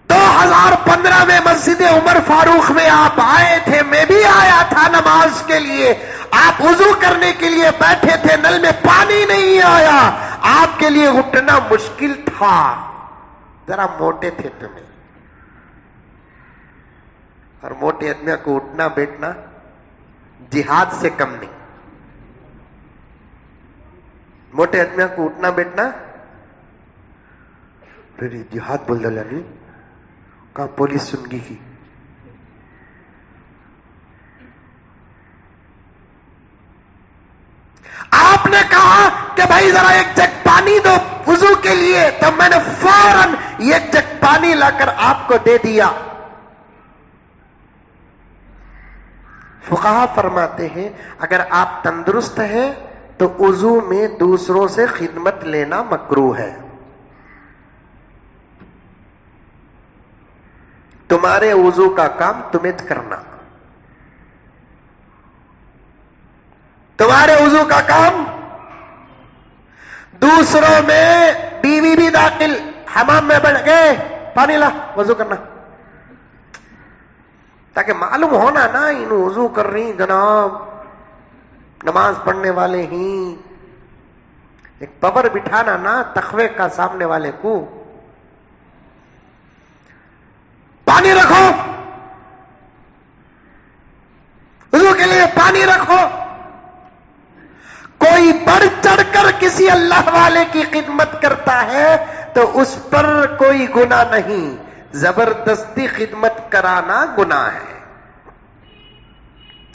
S1: 2015 میں مسجد عمر فاروق میں آپ آئے تھے، میں بھی آیا تھا نماز کے لیے. آپ وضو کرنے کے لیے بیٹھے تھے، نل میں پانی نہیں آیا، آپ کے لیے اٹھنا مشکل تھا. ذرا موٹے تھے تمہیں، اور موٹے آدمی کو اٹھنا بیٹھنا جہاد سے کم نہیں. موٹے آدمی کو اٹھنا بیٹھنا پھر جہاد بول ڈالا نہیں کہاں پولیس سن گی کی. آپ نے کہا کہ بھائی ذرا ایک جگ پانی دو وضو کے لیے، تو میں نے فوراً ایک جگ پانی لا کر آپ کو دے دیا. فقہا فرماتے ہیں اگر آپ تندرست ہیں تو وضو میں دوسروں سے خدمت لینا مکروہ ہے. تمہارے وضو کا کام تمہیں کرنا، تمہارے وضو کا کام. دوسروں میں بیوی بھی داخل، حمام میں بیٹھ گئے پانی لا وضو کرنا، تاکہ معلوم ہونا نا ان وضو کر رہی جناب نماز پڑھنے والے ہی. ایک پاور بٹھانا نا تخوے کا سامنے والے کو. پانی رکھو وضو کے لیے، پانی رکھو. کوئی بڑھ چڑھ کر کسی اللہ والے کی خدمت کرتا ہے تو اس پر کوئی گناہ نہیں، زبردستی خدمت کرانا گناہ ہے.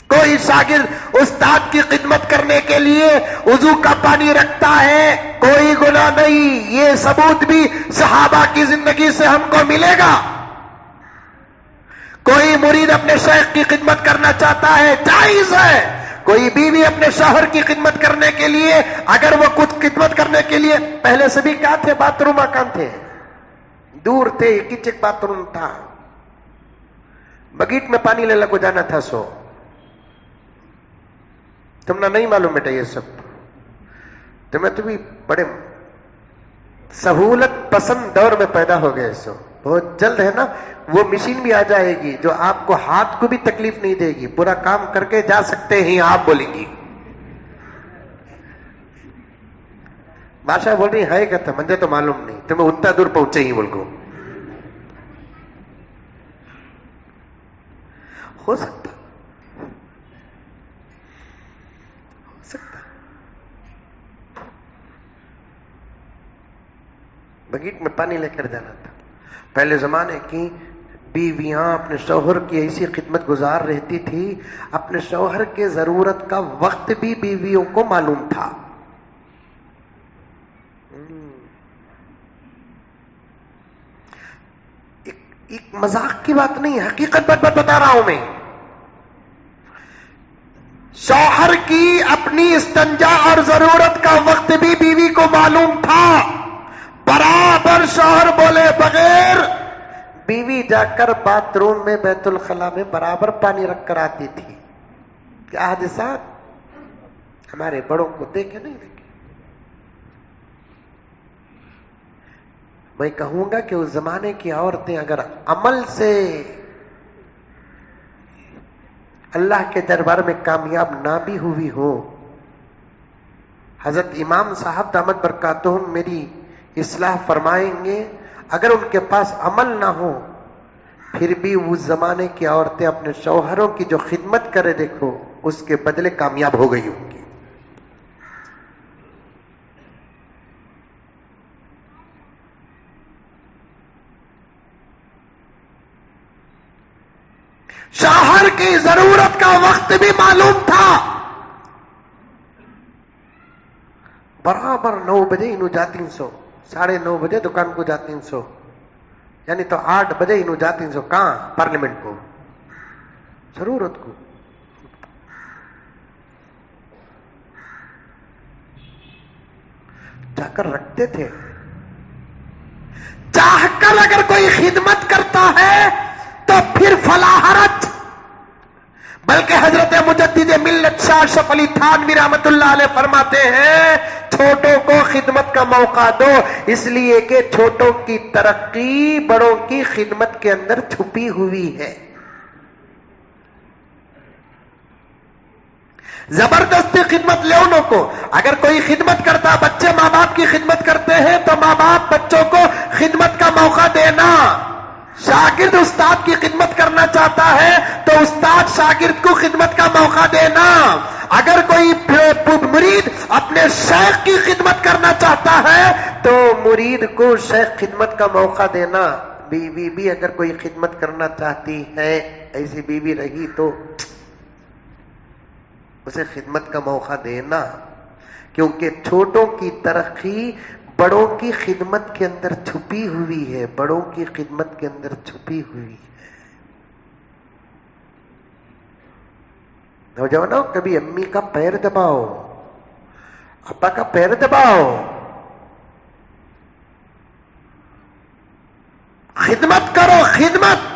S1: کوئی شاگرد استاد کی خدمت کرنے کے لیے وضو کا پانی رکھتا ہے، کوئی گناہ نہیں. یہ ثبوت بھی صحابہ کی زندگی سے ہم کو ملے گا. کوئی مرید اپنے شیخ کی خدمت کرنا چاہتا ہے جائز ہے. کوئی بیوی اپنے شوہر کی خدمت کرنے کے لیے، اگر وہ کچھ خدمت کرنے کے لیے، پہلے سے بھی کیا تھے باتھ روم کہاں تھے؟ دور تھے. کچن باتھ روم تھا، بگیٹ میں پانی لے کو جانا تھا. سو تم نے نہیں معلوم بیٹا یہ سب. تمہیں تو بھی بڑے سہولت پسند دور میں پیدا ہو گئے. سو بہت جلد ہے نا وہ مشین بھی آ جائے گی جو آپ کو ہاتھ کو بھی تکلیف نہیں دے گی، پورا کام کر کے جا سکتے ہیں آپ بولیں گی. بادشاہ بول رہی ہے کہتا مجھے تو معلوم نہیں، تمہیں اتنا دور پہنچے ہی بول کو. ہو سکتا بگیٹ میں پانی لے کر جانا تھا. پہلے زمانے کی بیویاں اپنے شوہر کی ایسی خدمت گزار رہتی تھی، اپنے شوہر کے ضرورت کا وقت بھی بیویوں کو معلوم تھا. ایک مذاق کی بات نہیں، حقیقت بتا رہا ہوں میں. شوہر کی اپنی استنجا اور ضرورت کا وقت بھی بیوی کو معلوم تھا. برابر شوہر بولے بغیر بیوی جا کر باتھ روم mit بیت الخلا میں برابر پانی رکھ کر آتی تھی. کیا حادثات ہمارے بڑوں کو دیکھے نہیں دیکھے. میں کہوں گا کہ اس زمانے کی عورتیں اگر عمل سے اللہ کے دربار میں کامیاب نہ بھی ہوئی ہو، حضرت امام صاحب دامت برکاتہم میری اصلاح فرمائیں گے، اگر ان کے پاس عمل نہ ہو پھر بھی اس زمانے کی عورتیں اپنے شوہروں کی جو خدمت کرے دیکھو اس کے بدلے کامیاب ہو گئی ہوں گی۔ شوہر کی ضرورت کا وقت بھی معلوم تھا، برابر 9 بجے انہوں جاتی سو، 9:30 بجے دکان کو جاتی سو، یعنی تو 8 بجے انہوں جاتی سو کہاں؟ پارلیمنٹ کو، ضرورت کو۔ جا کر رکھتے تھے، چاہ کر اگر کوئی خدمت کرتا ہے تو پھر فلا حرج، بلکہ حضرت مجدد ملت شاہ اشرف علی تھانوی رحمت اللہ علیہ فرماتے ہیں چھوٹوں کو خدمت کا موقع دو، اس لیے کہ چھوٹوں کی ترقی بڑوں کی خدمت کے اندر چھپی ہوئی ہے۔ زبردستی خدمت لے انہوں کو، اگر کوئی خدمت کرتا، بچے ماں باپ کی خدمت کرتے ہیں تو ماں باپ بچوں کو خدمت کا موقع دینا، شاگرد استاد کی خدمت کرنا چاہتا ہے تو استاد شاگرد کو خدمت کا موقع دینا، اگر کوئی مرید اپنے شیخ کی خدمت کرنا چاہتا ہے تو مرید کو شیخ خدمت کا موقع دینا۔ بیوی بھی اگر کوئی خدمت کرنا چاہتی ہے، ایسی بیوی رہی تو اسے خدمت کا موقع دینا، کیونکہ چھوٹوں کی ترقی بڑوں کی خدمت کے اندر چھپی ہوئی ہے، بڑوں کی خدمت کے اندر چھپی ہوئی ہے۔ نوجوانوں، کبھی امی کا پیر دباؤ، ابا کا پیر دباؤ، خدمت کرو، خدمت۔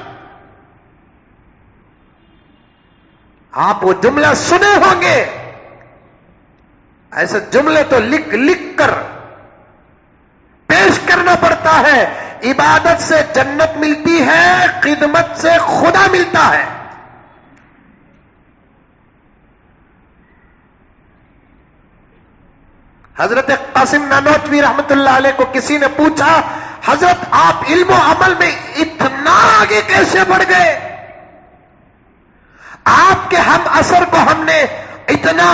S1: آپ وہ جملہ سنے ہوں گے، ایسے جملے تو لکھ لکھ کر پیش کرنا پڑتا ہے۔ عبادت سے جنت ملتی ہے، خدمت سے خدا ملتا ہے۔ حضرت قاسم نانوتوی رحمت اللہ علیہ کو کسی نے پوچھا، حضرت آپ علم و عمل میں اتنا آگے کیسے بڑھ گئے؟ آپ کے ہم اثر کو ہم نے اتنا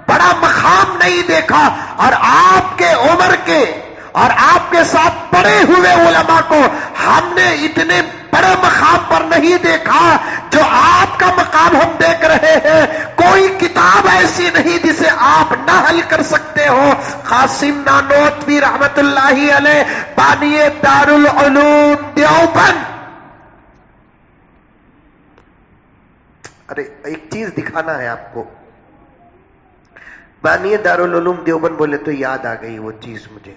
S1: بڑا مقام نہیں دیکھا، اور آپ کے عمر کے اور آپ کے ساتھ پڑے ہوئے علماء کو ہم نے اتنے بڑے مقام پر نہیں دیکھا جو آپ کا مقام ہم دیکھ رہے ہیں۔ کوئی کتاب ایسی نہیں جسے آپ نہ حل کر سکتے ہو۔ قاسم نانوتوی رحمت اللہ علیہ بانی دارالعلوم دیوبند۔ ارے ایک چیز دکھانا ہے آپ کو، بانی دارالعلوم دیوبند بولے تو یاد آ گئی وہ چیز مجھے۔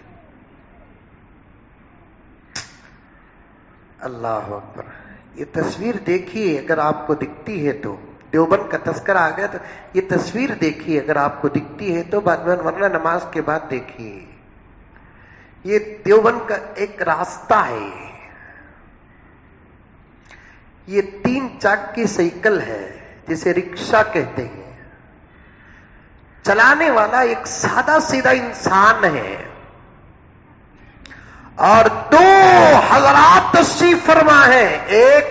S1: اللہ اکبر، یہ تصویر دیکھیے اگر آپ کو دکھتی ہے تو، دیوبند کا تذکرہ آ گیا تو یہ تصویر دیکھیے اگر آپ کو دکھتی ہے تو، بعد میں ورنہ نماز کے بعد دیکھیے۔ یہ دیوبند کا ایک راستہ ہے، یہ 3 چاک کی سائیکل ہے جسے رکشا کہتے ہیں، چلانے والا ایک سادہ سیدھا انسان ہے، اور 2 حضرات تشریف فرما ہے، ایک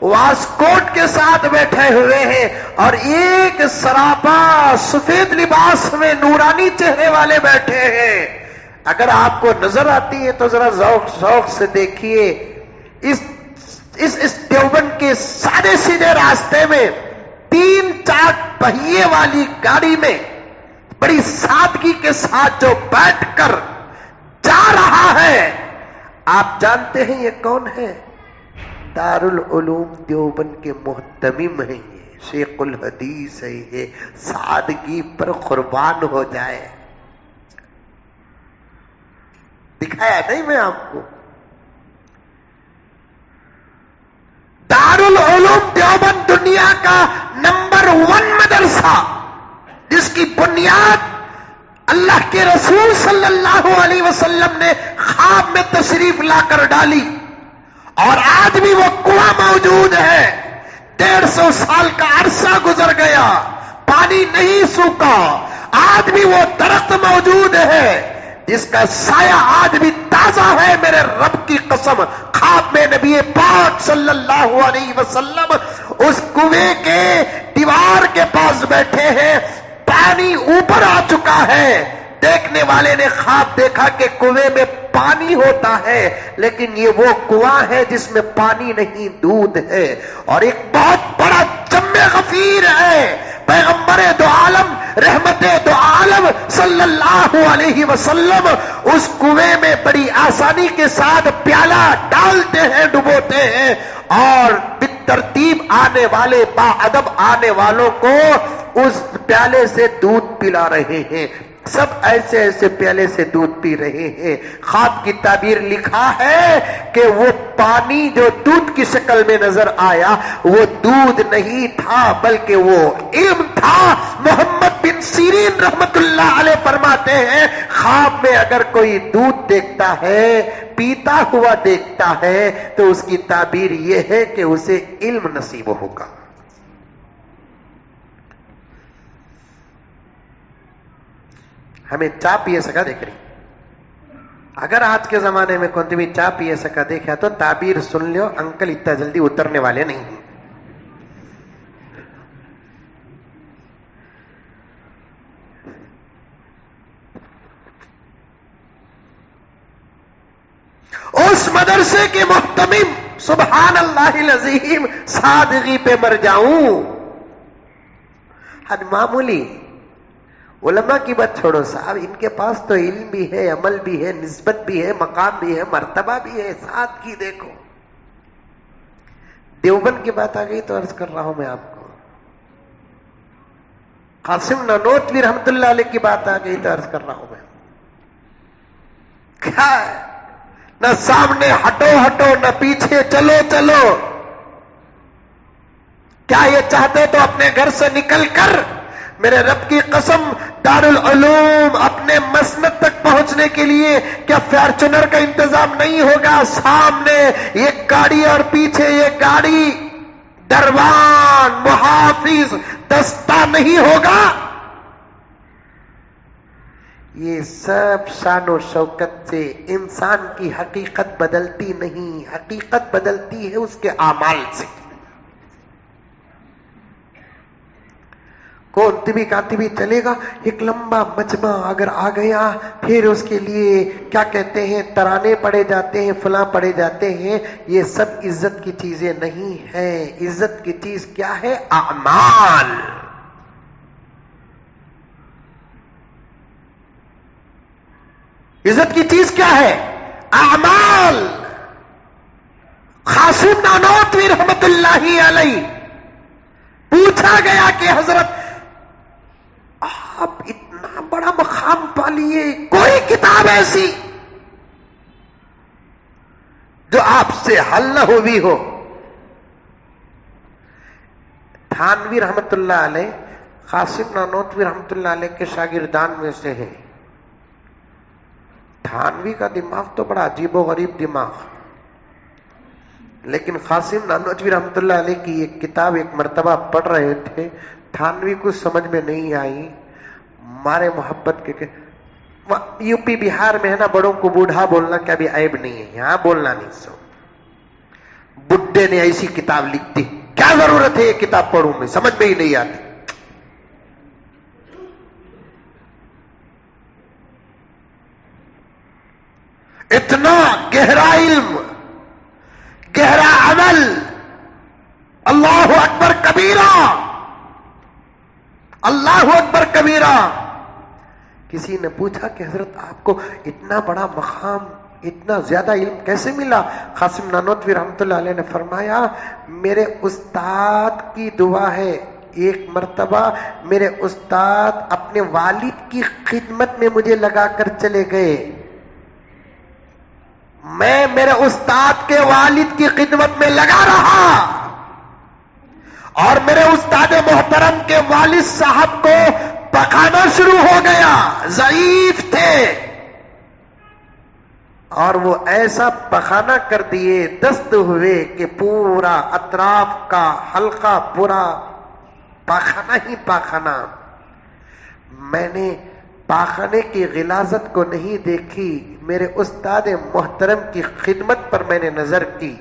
S1: واسکوٹ کے ساتھ بیٹھے ہوئے ہیں اور ایک سراپا سفید لباس میں نورانی چہرے والے بیٹھے ہیں۔ اگر آپ کو نظر آتی ہے تو ذرا ذوق سے دیکھیے، اس دیوبند کے سادے سیدھے راستے میں 3 چاک پہیے والی گاڑی میں بڑی سادگی کے ساتھ جو بیٹھ کر جا رہا ہے، آپ جانتے ہیں یہ کون ہے؟ دارالعلوم دیوبند کے محتمم ہیں، یہ شیخ الحدیث ہے، یہ سادگی پر قربان ہو جائے۔ دکھایا نہیں میں آپ کو؟ دارالعلوم دیوبند دنیا کا نمبر 1 مدرسہ، جس کی بنیاد اللہ کے رسول صلی اللہ علیہ وسلم نے خواب میں تشریف لا کر ڈالی اور آج بھی وہ کنواں موجود ہے. 150 سال کا عرصہ گزر گیا، پانی نہیں سوکھا، آج بھی وہ درخت موجود ہے جس کا سایہ آج بھی تازہ ہے. میرے رب کی قسم، خواب میں نبی پاک صلی اللہ علیہ وسلم اس کنویں کے دیوار کے پاس بیٹھے ہیں، پانی اوپر آ چکا ہے. دیکھنے والے نے خواب دیکھا کہ کنویں میں پانی ہوتا ہے، لیکن یہ وہ کنواں ہے جس میں پانی نہیں، دودھ ہے. اور ایک بہت بڑا جم غفیر ہے. پیغمبر دو عالم، رحمت دو عالم صلی اللہ علیہ وسلم اس کنویں میں بڑی آسانی کے ساتھ پیالہ ڈالتے ہیں، ڈبوتے ہیں، اور بالترتیب آنے والے، با ادب آنے والوں کو اس پیالے سے دودھ پلا رہے ہیں. سب ایسے ایسے پیالے سے دودھ پی رہے ہیں. خواب کی تعبیر لکھا ہے کہ وہ پانی جو دودھ کی شکل میں نظر آیا وہ دودھ نہیں تھا بلکہ وہ علم تھا. محمد بن سیرین رحمت اللہ علیہ فرماتے ہیں خواب میں اگر کوئی دودھ دیکھتا ہے، پیتا ہوا دیکھتا ہے، تو اس کی تعبیر یہ ہے کہ اسے علم نصیب ہوگا. ہمیں چاہ پیے سکا دیکھ رہی. اگر آج کے زمانے میں کوئی بھی چاہ پیے سکا دیکھا تو تعبیر سن لو، انکل اتنا جلدی اترنے والے نہیں ہیں. اس مدرسے کے محتمم سبحان اللہ العظیم سادگی پہ مر جاؤں. حد معمولی علماء کی بات چھوڑو صاحب، ان کے پاس تو علم بھی ہے، عمل بھی ہے، نسبت بھی ہے، مقام بھی ہے، مرتبہ بھی ہے. سادگی دیکھو. دیوبند کی بات آ گئی تو عرض کر رہا ہوں میں آپ کو. قاسم نانوتوی رحمت اللہ علیہ کی بات آ گئی تو عرض کر رہا ہوں میں. کیا ہے؟ نہ سامنے ہٹو ہٹو، نہ پیچھے چلو چلو. کیا یہ چاہتے تو اپنے گھر سے نکل کر میرے رب کی قسم دارالعلوم اپنے مسند تک پہنچنے کے لیے کیا فارچونر کا انتظام نہیں ہوگا؟ سامنے یہ گاڑی اور پیچھے یہ گاڑی، دروان، محافظ، دستہ نہیں ہوگا؟ یہ سب شان و شوکت سے انسان کی حقیقت بدلتی نہیں، حقیقت بدلتی ہے اس کے اعمال سے. کون طبی کاتبی چلے گا، ایک لمبا مجمع اگر آ گیا پھر اس کے لیے کیا کہتے ہیں، ترانے پڑے جاتے ہیں، فلاں پڑے جاتے ہیں. یہ سب عزت کی چیزیں نہیں ہیں. عزت کی چیز کیا ہے؟ اعمال. عزت کی چیز کیا ہے؟ اعمال. قاسم نانوتوی رحمت اللہ علیہ پوچھا گیا کہ حضرت آپ اتنا بڑا مقام پا لیے، کوئی کتاب ایسی جو آپ سے حل نہ ہوئی ہو؟ تھانوی رحمت اللہ علیہ قاسم نانوتوی رحمت اللہ علیہ کے شاگردان میں سے ہیں. تھانوی کا دماغ تو بڑا عجیب و غریب دماغ، لیکن قاسم نانوتوی رحمت اللہ علیہ کی ایک کتاب ایک مرتبہ پڑھ رہے تھے، تھانوی کو سمجھ میں نہیں آئی. مارے محبت کے یو پی بہار میں ہے نا، بڑوں کو بوڑھا بولنا کیا بھی عیب نہیں ہے، یہاں بولنا نہیں. سو بڈھے نے ایسی کتاب لکھ دی، کیا ضرورت ہے یہ کتاب پڑھوں میں، سمجھ میں ہی نہیں آتی. اتنا گہرا علم، گہرا عمل. اللہ اکبر کبیرہ، اللہ اکبر کبیرہ. کسی نے پوچھا کہ حضرت آپ کو اتنا بڑا مقام، اتنا زیادہ علم کیسے ملا؟ قاسم نانوتوی رحمت اللہ علیہ نے فرمایا میرے استاد کی دعا ہے. ایک مرتبہ میرے استاد اپنے والد کی خدمت میں مجھے لگا کر چلے گئے. میں میرے استاد کے والد کی خدمت میں لگا رہا اور میرے استاد محترم کے والد صاحب کو پکانا شروع ہو گیا. ضعیف تھے، اور وہ ایسا پخانہ کر دیے، دست ہوئے کہ پورا اطراف کا حلقہ پورا پاخانہ ہی پاخانہ۔ میں نے پاخانے کی غلاظت کو نہیں دیکھی، میرے استاد محترم کی خدمت پر میں نے نظر کی۔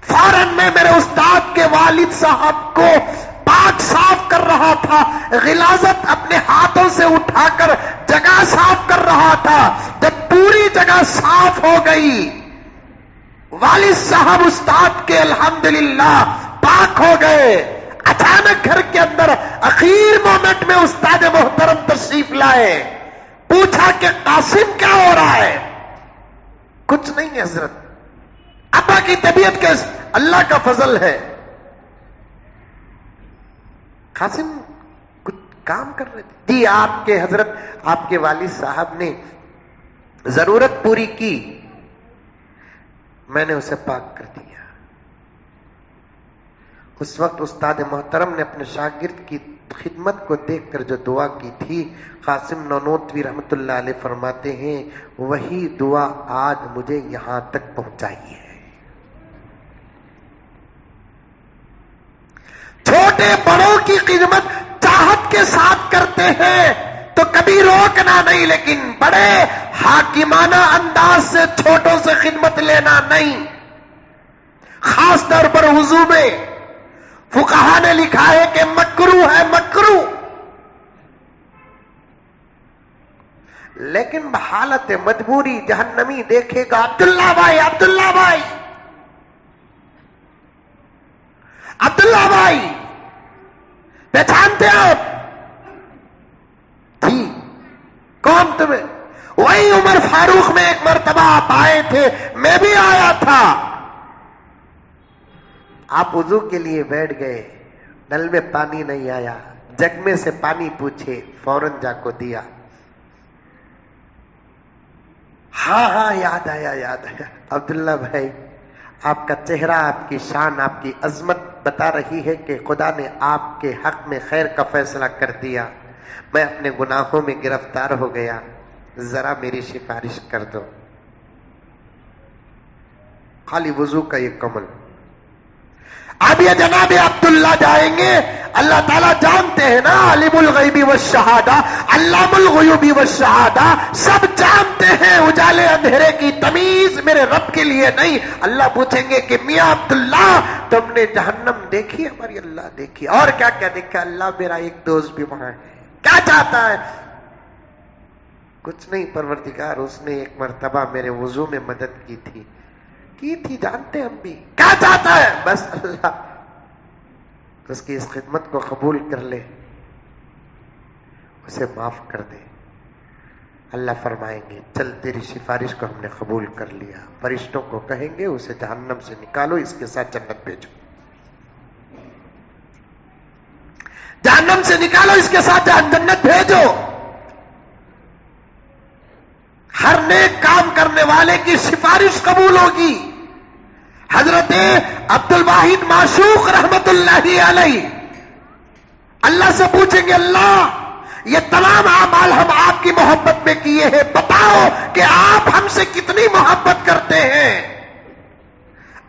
S1: فوراً میں میرے استاد کے والد صاحب کو پاک صاف کر رہا تھا، غلاظت اپنے ہاتھوں سے اٹھا کر جگہ صاف کر رہا تھا۔ جب پوری جگہ صاف ہو گئی، والد صاحب استاد کے الحمدللہ پاک ہو گئے، اچانک گھر کے اندر اخیر مومنٹ میں استاد محترم تشریف لائے، پوچھا کہ قاسم کیا ہو رہا ہے؟ کچھ نہیں حضرت، ابا کی طبیعت کیسے؟ اللہ کا فضل ہے۔ قاسم کچھ کام کر رہے تھے؟ جی آپ کے حضرت، آپ کے والد صاحب نے ضرورت پوری کی، میں نے اسے پاک کر دیا۔ اس وقت استاد محترم نے اپنے شاگرد کی خدمت کو دیکھ کر جو دعا کی تھی، قاسم نانوتوی رحمت اللہ علیہ فرماتے ہیں وہی دعا آج مجھے یہاں تک پہنچائی ہے۔ چھوٹے بڑوں کی خدمت چاہت کے ساتھ کرتے ہیں تو کبھی روکنا نہیں، لیکن بڑے حاکمانہ انداز سے چھوٹوں سے خدمت لینا نہیں۔ خاص طور پر وضو میں فقہا نے لکھا ہے کہ مکروہ ہے، مکروہ، لیکن بحالت مجبوری جہنمی دیکھے گا عبداللہ بھائی، عبداللہ بھائی، عبداللہ بھائی پہچانتے آپ؟ جی کون تمہیں؟ وہی عمر فاروق میں ایک مرتبہ آپ آئے تھے، میں بھی آیا تھا۔ آپ وضو کے لیے بیٹھ گئے، نل میں پانی نہیں آیا، جگ میں سے پانی پوچھے، فوراً جا کو دیا۔ ہاں یاد آیا، یاد آیا۔ عبداللہ بھائی آپ کا چہرہ، آپ کی شان، آپ کی عظمت بتا رہی ہے کہ خدا نے آپ کے حق میں خیر کا فیصلہ کر دیا، میں اپنے گناہوں میں گرفتار ہو گیا، ذرا میری سفارش کر دو۔ خالی وضو کا یہ کمل۔ اب یہ جناب عبداللہ جائیں گے، اللہ تعالیٰ جانتے ہیں نا، عالم الغیب والشہادہ، علام الغیوب والشہادہ، سب جانتے ہیں، اجالے اندھیرے کی تمیز میرے رب کے لیے نہیں۔ اللہ پوچھیں گے کہ میاں عبداللہ تم نے جہنم دیکھی؟ ہماری اللہ دیکھی۔ اور کیا کیا دیکھا؟ اللہ میرا ایک دوست بھی وہاں ہے، کیا چاہتا ہے؟ کچھ نہیں پروردگار، اس نے ایک مرتبہ میرے وضو میں مدد کی تھی، جانتے ہم بھی، کیا چاہتا ہے؟ بس اللہ اس کی اس خدمت کو قبول کر لے، اسے معاف کر دے۔ اللہ فرمائیں گے چل تیری سفارش کو ہم نے قبول کر لیا۔ فرشتوں کو کہیں گے اسے جہنم سے نکالو، اس کے ساتھ جنت بھیجو، جہنم سے نکالو، اس کے ساتھ جنت بھیجو۔ ہر نیک کام کرنے والے کی سفارش قبول ہوگی۔ حضرت عبد الواحد معشوق رحمت اللہ علیہ اللہ سے پوچھیں گے اللہ یہ تمام اعمال ہم آپ کی محبت میں کیے ہیں، بتاؤ کہ آپ ہم سے کتنی محبت کرتے ہیں؟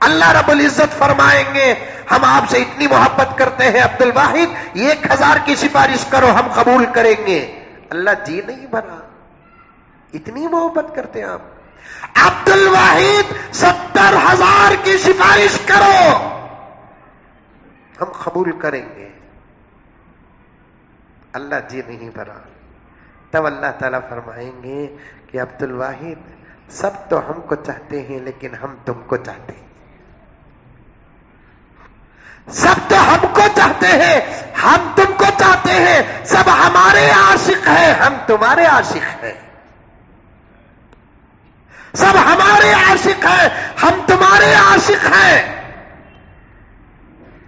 S1: اللہ رب العزت فرمائیں گے ہم آپ سے اتنی محبت کرتے ہیں عبد الواحد 1000 کی سفارش کرو ہم قبول کریں گے۔ اللہ جی نہیں بھرا، اتنی محبت کرتے ہیں آپ؟ عبد الواحد 70,000 کی سفارش کرو ہم قبول کریں گے۔ اللہ جی نہیں بھرا، تب اللہ تعالیٰ فرمائیں گے کہ عبد الواحد سب تو ہم کو چاہتے ہیں لیکن ہم تم کو چاہتے ہیں، سب تو ہم کو چاہتے ہیں ہم تم کو چاہتے ہیں، سب ہمارے عاشق ہیں ہم تمہارے عاشق ہیں، سب ہمارے عاشق ہیں ہم تمہارے عاشق ہیں۔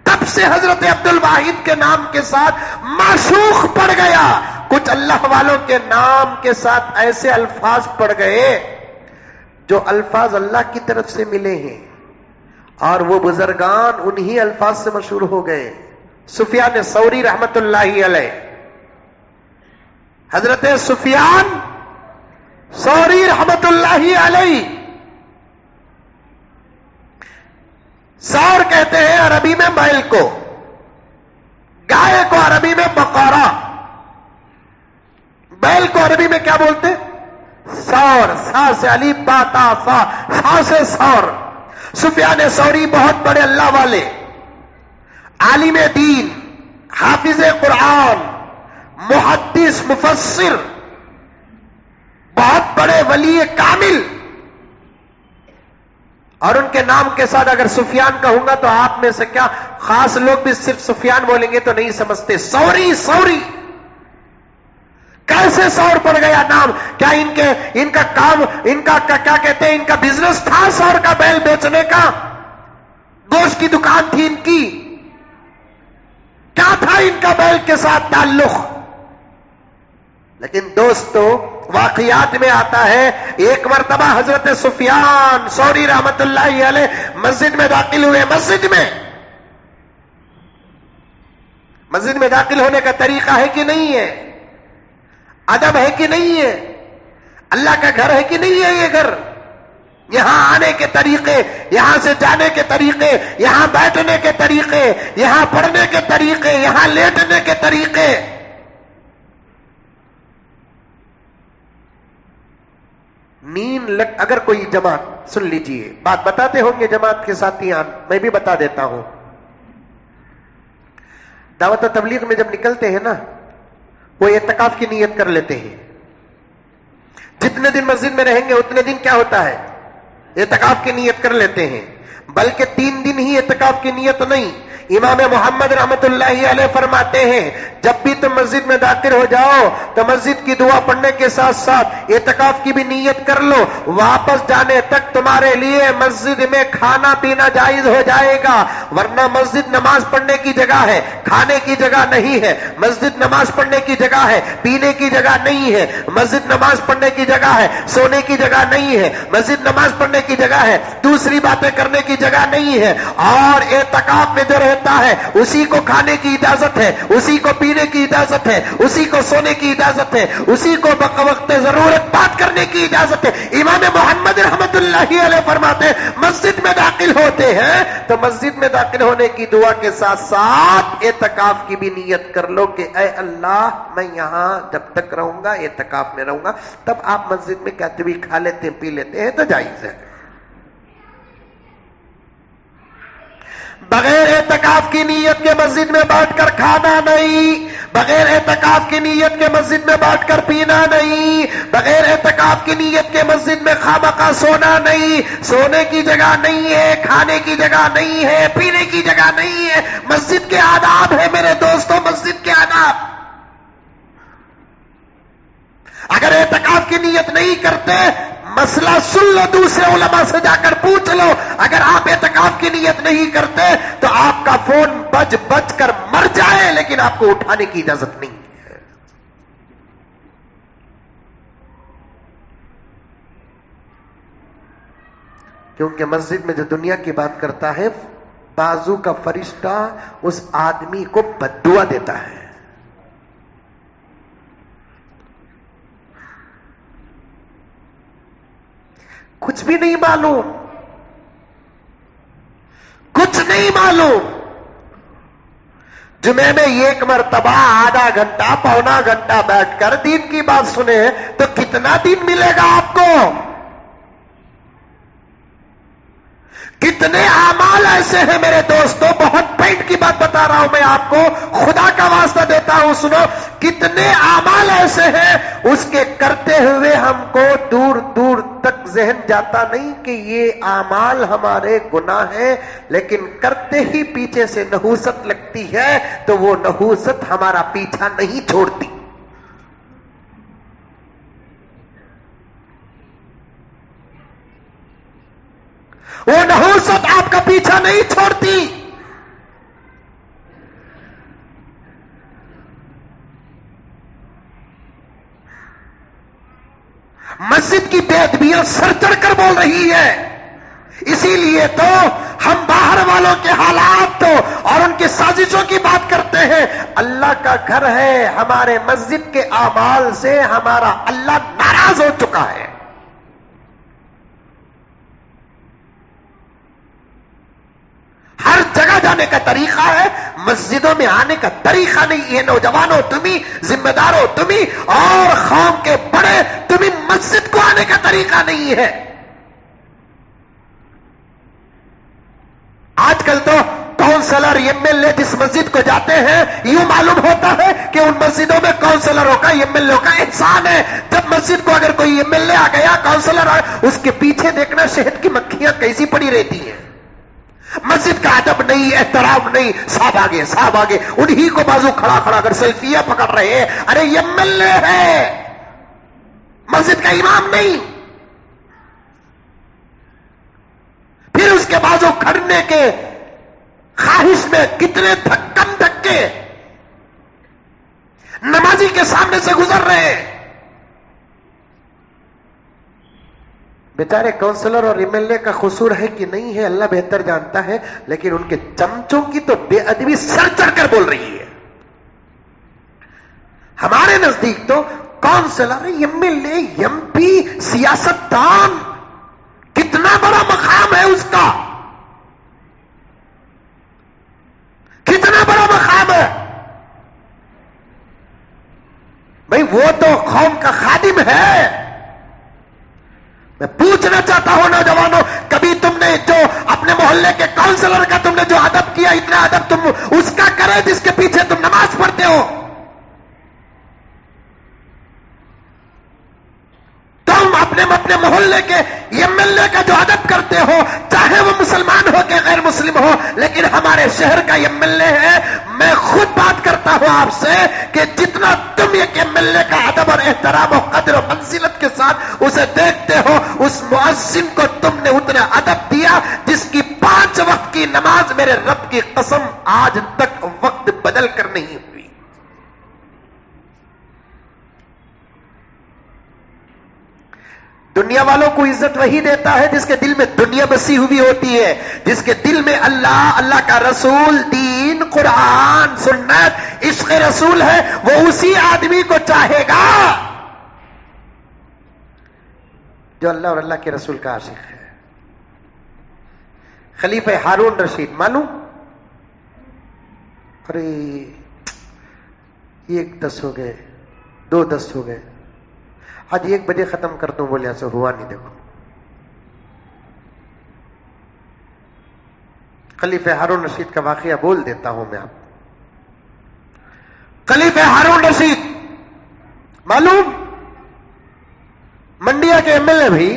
S1: تب سے حضرت عبد الواحد کے نام کے ساتھ معشوق پڑ گیا۔ کچھ اللہ والوں کے نام کے ساتھ ایسے الفاظ پڑ گئے جو الفاظ اللہ کی طرف سے ملے ہیں، اور وہ بزرگان انہی الفاظ سے مشہور ہو گئے۔ سفیان ثوری رحمت اللہ علیہ، حضرت سفیان ثوری رحمت اللہ علیہ عربی میں بیل کو، گائے کو عربی میں بقرہ، بیل کو عربی میں کیا بولتے؟ سور، سا سے الف با تا سا، سا سے سور۔ سفیان ثوری بہت بڑے اللہ والے، عالم دین، حافظ قرآن، محدث، مفسر، بہت بڑے ولی کامل، اور ان کے نام کے ساتھ اگر سفیان کہوں گا تو آپ میں سے کیا خاص لوگ بھی صرف سفیان بولیں گے تو نہیں سمجھتے۔ ثوری، ثوری کیسے سور پڑ گیا نام؟ کیا ان کا کام، ان کا کیا کہتے ہیں، ان کا بزنس تھا سور کا بیل بیچنے کا؟ گوشت کی دکان تھی ان کی؟ کیا تھا ان کا بیل کے ساتھ تعلق؟ لیکن دوستو واقعات میں آتا ہے ایک مرتبہ حضرت سفیان ثوری رحمت اللہ علیہ مسجد میں داخل ہوئے۔ مسجد میں داخل ہونے کا طریقہ ہے کہ نہیں ہے؟ ادب ہے کہ نہیں ہے؟ اللہ کا گھر ہے کہ نہیں ہے یہ گھر؟ یہاں آنے کے طریقے، یہاں سے جانے کے طریقے، یہاں بیٹھنے کے طریقے، یہاں پڑھنے کے طریقے، یہاں لیٹنے کے طریقے۔ نیند اگر کوئی جماعت، سن لیجئے بات بتاتے ہوں گے جماعت کے ساتھیان، میں بھی بتا دیتا ہوں۔ دعوت و تبلیغ میں جب نکلتے ہیں نا، وہ اعتکاف کی نیت کر لیتے ہیں۔ جتنے دن مسجد میں رہیں گے اتنے دن کیا ہوتا ہے؟ اعتکاف کی نیت کر لیتے ہیں۔ بلکہ 3 دن ہی اعتکاف کی نیت نہیں، امام محمد رحمت اللہ علیہ فرماتے ہیں جب بھی تم مسجد میں داخل ہو جاؤ تو مسجد کی دعا پڑھنے کے ساتھ ساتھ اعتکاف کی بھی نیت کر لو، واپس جانے تک تمہارے لیے مسجد میں کھانا پینا جائز ہو جائے گا، ورنہ مسجد نماز پڑھنے کی جگہ ہے، کھانے کی جگہ نہیں ہے۔ مسجد نماز پڑھنے کی جگہ ہے، پینے کی جگہ نہیں ہے۔ مسجد نماز پڑھنے کی جگہ ہے، سونے کی جگہ نہیں ہے۔ مسجد نماز پڑھنے کی جگہ ہے، دوسری باتیں کرنے کی جگہ نہیں ہے۔ اور اعتکاف میں جو رہتا ہے اسی کو کھانے کی اجازت ہے، اسی کو پینے کی اجازت ہے، اسی کو سونے کی اجازت ہے، اسی کو وقت ضرورت بات کرنے کی اجازت ہے۔ امام محمد رحمت اللہ علیہ فرماتے ہیں مسجد میں داخل ہوتے ہیں تو مسجد میں داخل ہونے کی دعا کے ساتھ ساتھ اعتکاف کی بھی نیت کر لو کہ اے اللہ میں یہاں جب تک رہوں گا، اعتکاف میں رہوں گا، تب آپ مسجد میں کہتے بھی کھا لیتے ہیں، پی لیتے ہیں تو جائز ہے۔ بغیر اعتکاف کی نیت کے مسجد میں بیٹھ کر کھانا نہیں، بغیر اعتکاف کی نیت کے مسجد میں بیٹھ کر پینا نہیں، بغیر اعتکاف کی نیت کے مسجد میں خامخواہ سونا نہیں۔ سونے کی جگہ نہیں ہے، کھانے کی جگہ نہیں ہے، پینے کی جگہ نہیں ہے۔ مسجد کے آداب ہے میرے دوستوں، مسجد کے آداب۔ اگر اعتکاف کی نیت نہیں کرتے مسئلہ سن لو، دوسرے علماء سے جا کر پوچھ لو۔ اگر آپ اعتکاف کی نیت نہیں کرتے تو آپ کا فون بج بج کر مر جائے لیکن آپ کو اٹھانے کی اجازت نہیں ہے۔ کیونکہ مسجد میں جو دنیا کی بات کرتا ہے بازو کا فرشتہ اس آدمی کو بددعا دیتا ہے۔ کچھ بھی نہیں معلوم، کچھ نہیں معلوم۔ جمعے میں ایک مرتبہ آدھا گھنٹہ پونا گھنٹہ بیٹھ کر دین کی بات سنے تو کتنا دین ملے گا آپ کو؟ کتنے اعمال ایسے ہیں میرے دوستوں، بہت پوائنٹ کی بات بتا رہا ہوں میں آپ کو، خدا کا واسطہ دیتا ہوں سنو، کتنے اعمال ایسے ہیں اس کے کرتے ہوئے ہم کو دور دور تک ذہن جاتا نہیں کہ یہ اعمال ہمارے گناہ ہیں، لیکن کرتے ہی پیچھے سے نحوست لگتی ہے تو وہ نحوست ہمارا پیچھا نہیں چھوڑتی۔ وہ نحوست آپ کا پیچھا نہیں چھوڑتی۔ مسجد کی بے ادبیاں سر چڑھ کر بول رہی ہے، اسی لیے تو ہم باہر والوں کے حالات اور ان کی سازشوں کی بات کرتے ہیں۔ اللہ کا گھر ہے، ہمارے مسجد کے اعمال سے ہمارا اللہ ناراض ہو چکا ہے۔ ہر جگہ جانے کا طریقہ ہے، مسجدوں میں آنے کا طریقہ نہیں ہے۔ نوجوانوں تمہیں، ذمہ داروں تمہیں، اور قوم کے بڑے تمہیں مسجد کو آنے کا طریقہ نہیں ہے۔ آج کل تو کونسلر ایم ایل اے جس مسجد کو جاتے ہیں یوں معلوم ہوتا ہے کہ ان مسجدوں میں کونسلروں کا، ایم ایل اے کا احسان ہے۔ جب مسجد کو اگر کوئی ایم ایل اے آ گیا، کونسلر آ، اس کے پیچھے دیکھنا شہد کی مکھیاں کیسی پڑی رہتی ہیں۔ مسجد کا ادب نہیں، احترام نہیں، صاحب آگے صاحب آگے، انہی کو بازو کھڑا کھڑا کر سیلفیاں پکڑ رہے ہیں۔ ارے ایم ایل اے ہے، مسجد کا امام نہیں۔ پھر اس کے بازو کھڑنے کے خواہش میں کتنے دھکم دھکے نمازی کے سامنے سے گزر رہے ہیں۔ بیچارے کونسلر اور ایم ایل اے کا قصور ہے کہ نہیں ہے اللہ بہتر جانتا ہے، لیکن ان کے چمچوں کی تو بے ادبی سر چڑھ کر بول رہی ہے۔ ہمارے نزدیک تو councillor, M L A, M P, سیاستدان، کتنا بڑا مقام ہے اس کا، کتنا بڑا مقام ہے بھائی، وہ تو قوم کا خادم ہے۔ میں پوچھنا چاہتا ہوں نوجوانوں، کبھی تم نے جو اپنے محلے کے کونسلر کا تم نے جو ادب کیا، اتنا ادب تم اس کا کرے جس کے پیچھے تم نماز پڑھتے ہو؟ تم اپنے محلے کے ایم ایل اے کا جو ادب کرتے ہو، چاہے وہ مسلمان ہو کہ غیر مسلم ہو، لیکن ہمارے شہر کا ایم ایل اے ہے، میں خود بات کرتا ہوں آپ سے کہ جتنا تم ایک ایم ایل اے کا ادب اور احترام و قدر و منزلت کے ساتھ اسے دیکھتے ہو، اس مؤذن کو تم نے اتنا ادب دیا جس کی 5 وقت کی نماز میرے رب کی قسم آج تک وقت بدل کر نہیں ہوئی۔ دنیا والوں کو عزت وہی دیتا ہے جس کے دل میں دنیا بسی ہوئی ہوتی ہے، جس کے دل میں اللہ، اللہ کا رسول، دین، قرآن، سنت، عشق رسول ہے، وہ اسی آدمی کو چاہے گا جو اللہ اور اللہ کے رسول کا عاشق ہے۔ خلیفہ ہارون رشید معلوم؟ ارے 1:10 ہو گئے، 2:10 ہو گئے، آج 1 بجے ختم کر دوں، بولے ایسا ہوا نہیں۔ دیکھو خلیفہ ہارون رشید کا واقعہ بول دیتا ہوں میں آپ۔ خلیفہ ہارون رشید معلوم؟ منڈیا کے ایم ایل اے بھی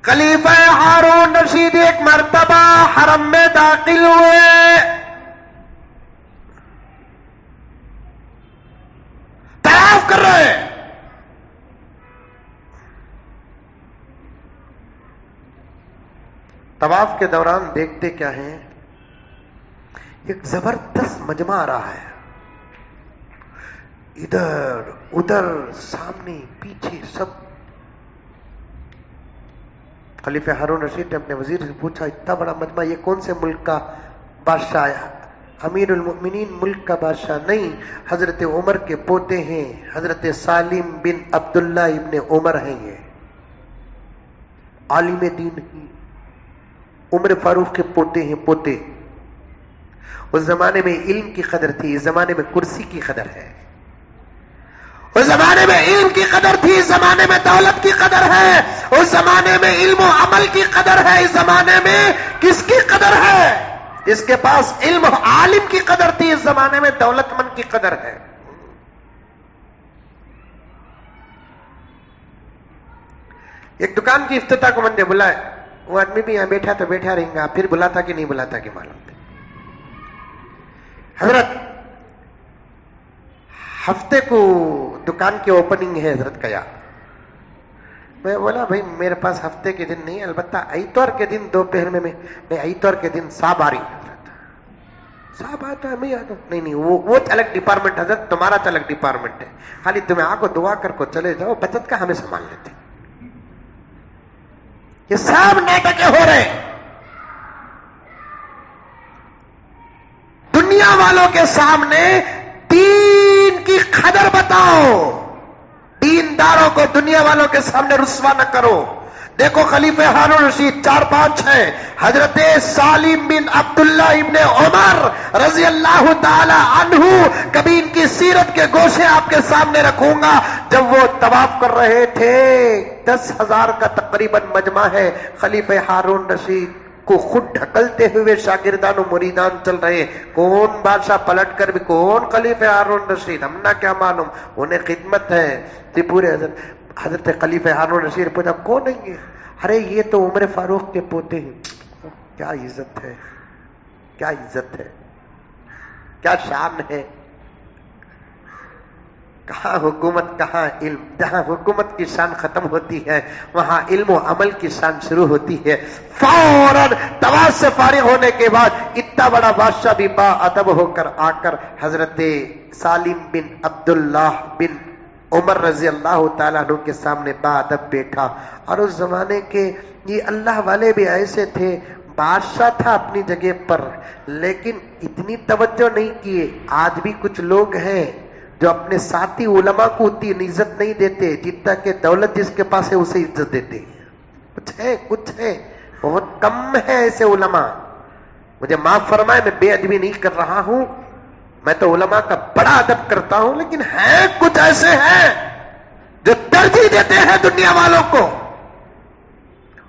S1: خلیفہ ہارون رشید ایک مرتبہ حرم میں داخل ہوئے، طواف کر رہے ہیں۔ طواف کے دوران دیکھتے کیا ہیں، ایک زبردست مجمع آ رہا ہے، ادھر ادھر سامنے پیچھے سب۔ خلیفہ ہارون رشید نے اپنے وزیر سے پوچھا، اتنا بڑا مجمع یہ کون سے ملک کا بادشاہ آیا؟ امیر المؤمنین ملک کا بادشاہ نہیں، حضرت عمر کے پوتے ہیں، حضرت سالم بن عبداللہ ابن عمر ہیں، یہ عالم دین ہی، عمر فاروق کے پوتے ہیں، پوتے۔ اس زمانے میں علم کی قدر تھی، اس زمانے میں کرسی کی قدر ہے، اس زمانے میں علم کی قدر تھی، اس زمانے میں دولت کی قدر ہے، اس زمانے میں علم و عمل کی قدر ہے، اس زمانے میں کس کی قدر ہے؟ جس کے پاس علم و عالم کی قدر تھی، اس زمانے میں دولت مند کی قدر ہے۔ ایک دکان کی افتتاح کو میں نے بلایا، وہ آدمی بھی یہاں بیٹھا تو بیٹھا رہیں گا، پھر بلاتا کہ نہیں بلاتا کہ معلوم نہیں۔ حضرت ہفتے کو دکان کی اوپننگ ہے حضرت کا، میں بولا بھائی میرے پاس ہفتے کے دن نہیں، البتہ اتوار کے دن دوپہر میں نہیں، اتوار کے دن صاحب آ رہی حضرت، صاحب آتا ہے میں آتا ہوں، نہیں وہ الگ ڈپارٹمنٹ حضرت، تمہارا الگ ڈپارٹمنٹ ہے، خالی تمہیں آ کو دعا کر کو چلے جاؤ، بچت کا ہمیں سنبھال لیتے۔ یہ سب ناٹک ہو رہے ہیں، دنیا والوں کے سامنے دین کی قدر بتاؤ، دینداروں کو دنیا والوں کے سامنے رسوا نہ کرو، دیکھو خلیفہ ہارون رشید 4-5 ہیں. حضرت سالم بن عبداللہ ابن عمر رضی اللہ تعالی عنہ. کبھی ان کی سیرت کے گوشے آپ کے سامنے رکھوں گا. جب وہ طواف کر رہے تھے 10,000 کا تقریباً مجمع ہے. خلیفہ ہارون رشید کو خود ڈھکلتے ہوئے شاگردان و مریدان چل رہے. کون بادشاہ پلٹ کر بھی کون خلیفہ ہارون رشید، ہم نہ کیا معلوم، انہیں خدمت ہے. پورے حضرت خلیفہ ہارون رشید پوچھا کون نہیں ہے؟ ارے یہ تو عمر فاروق کے پوتے ہیں. کیا عزت ہے، کیا عزت ہے، کیا شان ہے. کہاں حکومت کہاں علم. جہاں حکومت کی شان ختم ہوتی ہے وہاں علم و عمل کی شان شروع ہوتی ہے. فوراً طواف سے فارغ ہونے کے بعد اتنا بڑا بادشاہ بھی با ادب ہو کر آ کر حضرت سالم بن عبداللہ بن عمر رضی اللہ تعالیٰ عنہ کے سامنے با ادب بیٹھا. اور اس زمانے کے یہ اللہ والے بھی ایسے تھے. بادشاہ تھا اپنی جگہ پر لیکن اتنی توجہ نہیں کیے. آج بھی کچھ لوگ ہیں جو اپنے ساتھی علماء کو اتنی عزت نہیں دیتے جتنا کہ دولت جس کے پاس ہے اسے عزت دیتے. کچھ ہے بہت کم ہے ایسے علماء. مجھے معاف فرمائے میں بے ادبی نہیں کر رہا ہوں، میں تو علماء کا بڑا ادب کرتا ہوں، لیکن ہیں کچھ ایسے ہیں جو ترجیح دیتے ہیں دنیا والوں کو.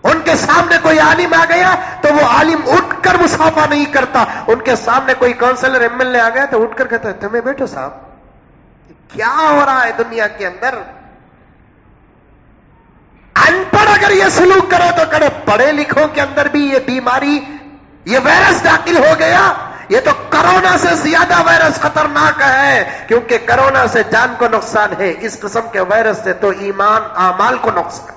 S1: ان کے سامنے کوئی عالم آ گیا تو وہ عالم اٹھ کر مصافحہ نہیں کرتا. ان کے سامنے کوئی کونسلر ایم ایل اے آ گیا تو اٹھ کر کہتا ہے تمہیں بیٹھو صاحب. کیا ہو رہا ہے دنیا کے اندر؟ ان پڑھ اگر یہ سلوک کرے تو کرے، پڑھے لکھوں کے اندر بھی یہ بیماری، یہ وائرس داخل ہو گیا. یہ تو کرونا سے زیادہ وائرس خطرناک ہے، کیونکہ کرونا سے جان کو نقصان ہے، اس قسم کے وائرس سے تو ایمان اعمال کو نقصان ہے.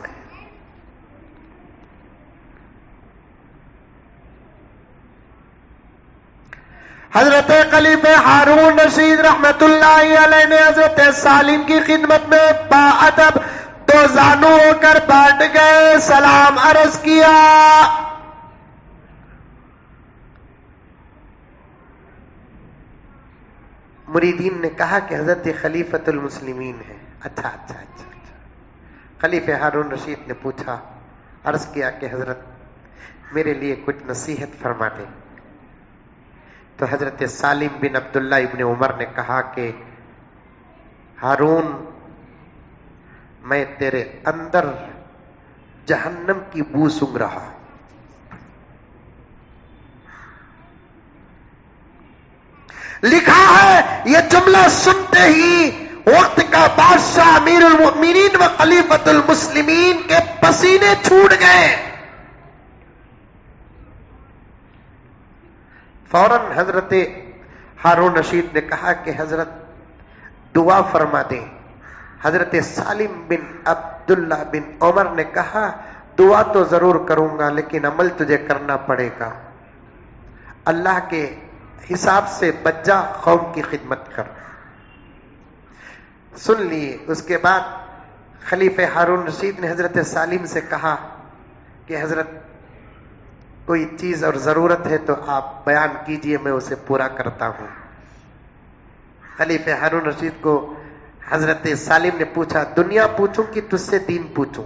S1: حضرت خلیفہ ہارون رشید رحمت اللہ علیہ نے حضرت سالم کی خدمت میں با ادب 2 زانو ہو کر بیٹھ گئے، سلام عرض کیا. مریدین نے کہا کہ حضرت خلیفۃ المسلمین ہے. اچھا. خلیفہ ہارون رشید نے پوچھا، عرض کیا کہ حضرت میرے لیے کچھ نصیحت فرما دیں. تو حضرت سالم بن عبداللہ ابن عمر نے کہا کہ ہارون، میں تیرے اندر جہنم کی بو سونگھ رہا. لکھا ہے یہ جملہ سنتے ہی وقت کا بادشاہ امیر المؤمنین و خلیفۃ المسلمین کے پسینے چھوٹ گئے. فوراً حضرت ہارون رشید نے کہا کہ حضرت دعا فرما دیں. حضرت سالم بن عبداللہ بن عمر نے کہا دعا تو ضرور کروں گا لیکن عمل تجھے کرنا پڑے گا. اللہ کے حساب سے بچ جا، قوم کی خدمت کر. سن لیے. اس کے بعد خلیفہ ہارون رشید نے حضرت سالم سے کہا کہ حضرت کوئی چیز اور ضرورت ہے تو آپ بیان کیجئے، میں اسے پورا کرتا ہوں. خلیفہ ہارون رشید کو حضرت سالم نے پوچھا دنیا پوچھوں کہ تجھ سے دین پوچھوں؟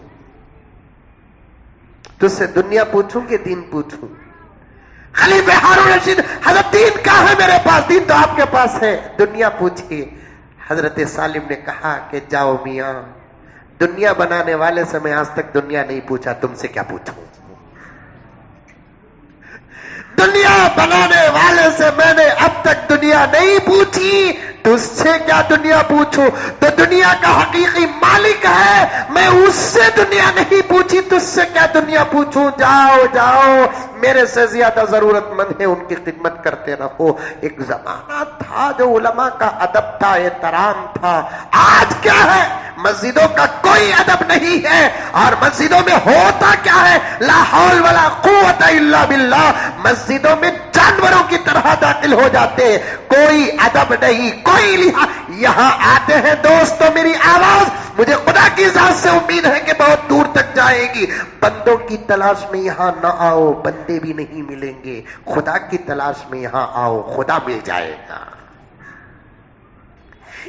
S1: تجھ سے دنیا پوچھوں کہ دین پوچھوں؟ خلیفہ ہارون رشید، حضرت دین کہاں ہے میرے پاس؟ دین تو آپ کے پاس ہے، دنیا پوچھئے. حضرت سالم نے کہا کہ جاؤ میاں، دنیا بنانے والے سے میں آج تک دنیا نہیں پوچھا، تم سے کیا پوچھوں؟ دنیا بنانے والے سے میں نے اب تک دنیا نہیں پوچھی، تجھ سے کیا دنیا پوچھوں؟ تو دنیا کا حقیقی مالک ہے، میں اس سے دنیا نہیں پوچھی، تجھ سے کیا دنیا پوچھوں؟ جاؤ جاؤ، میرے سے زیادہ ضرورت مند ہے، ان کی خدمت کرتے رہو. ایک زمانہ تھا جو علماء کا ادب تھا، احترام تھا. آج کیا ہے؟ مسجدوں کا کوئی ادب نہیں ہے. اور مسجدوں میں ہوتا کیا ہے؟ لا حول ولا قوت الا باللہ. مسجدوں میں جانوروں کی طرح داخل ہو جاتے، کوئی ادب نہیں، کوئی لحاظ. یہاں آتے ہیں دوستو، میری آواز مجھے خدا کی ذات سے امید ہے کہ بہت دور تک جائے گی. بندوں کی تلاش میں یہاں نہ آؤ، بندے بھی نہیں ملیں گے. خدا کی تلاش میں یہاں آؤ، خدا مل جائے گا.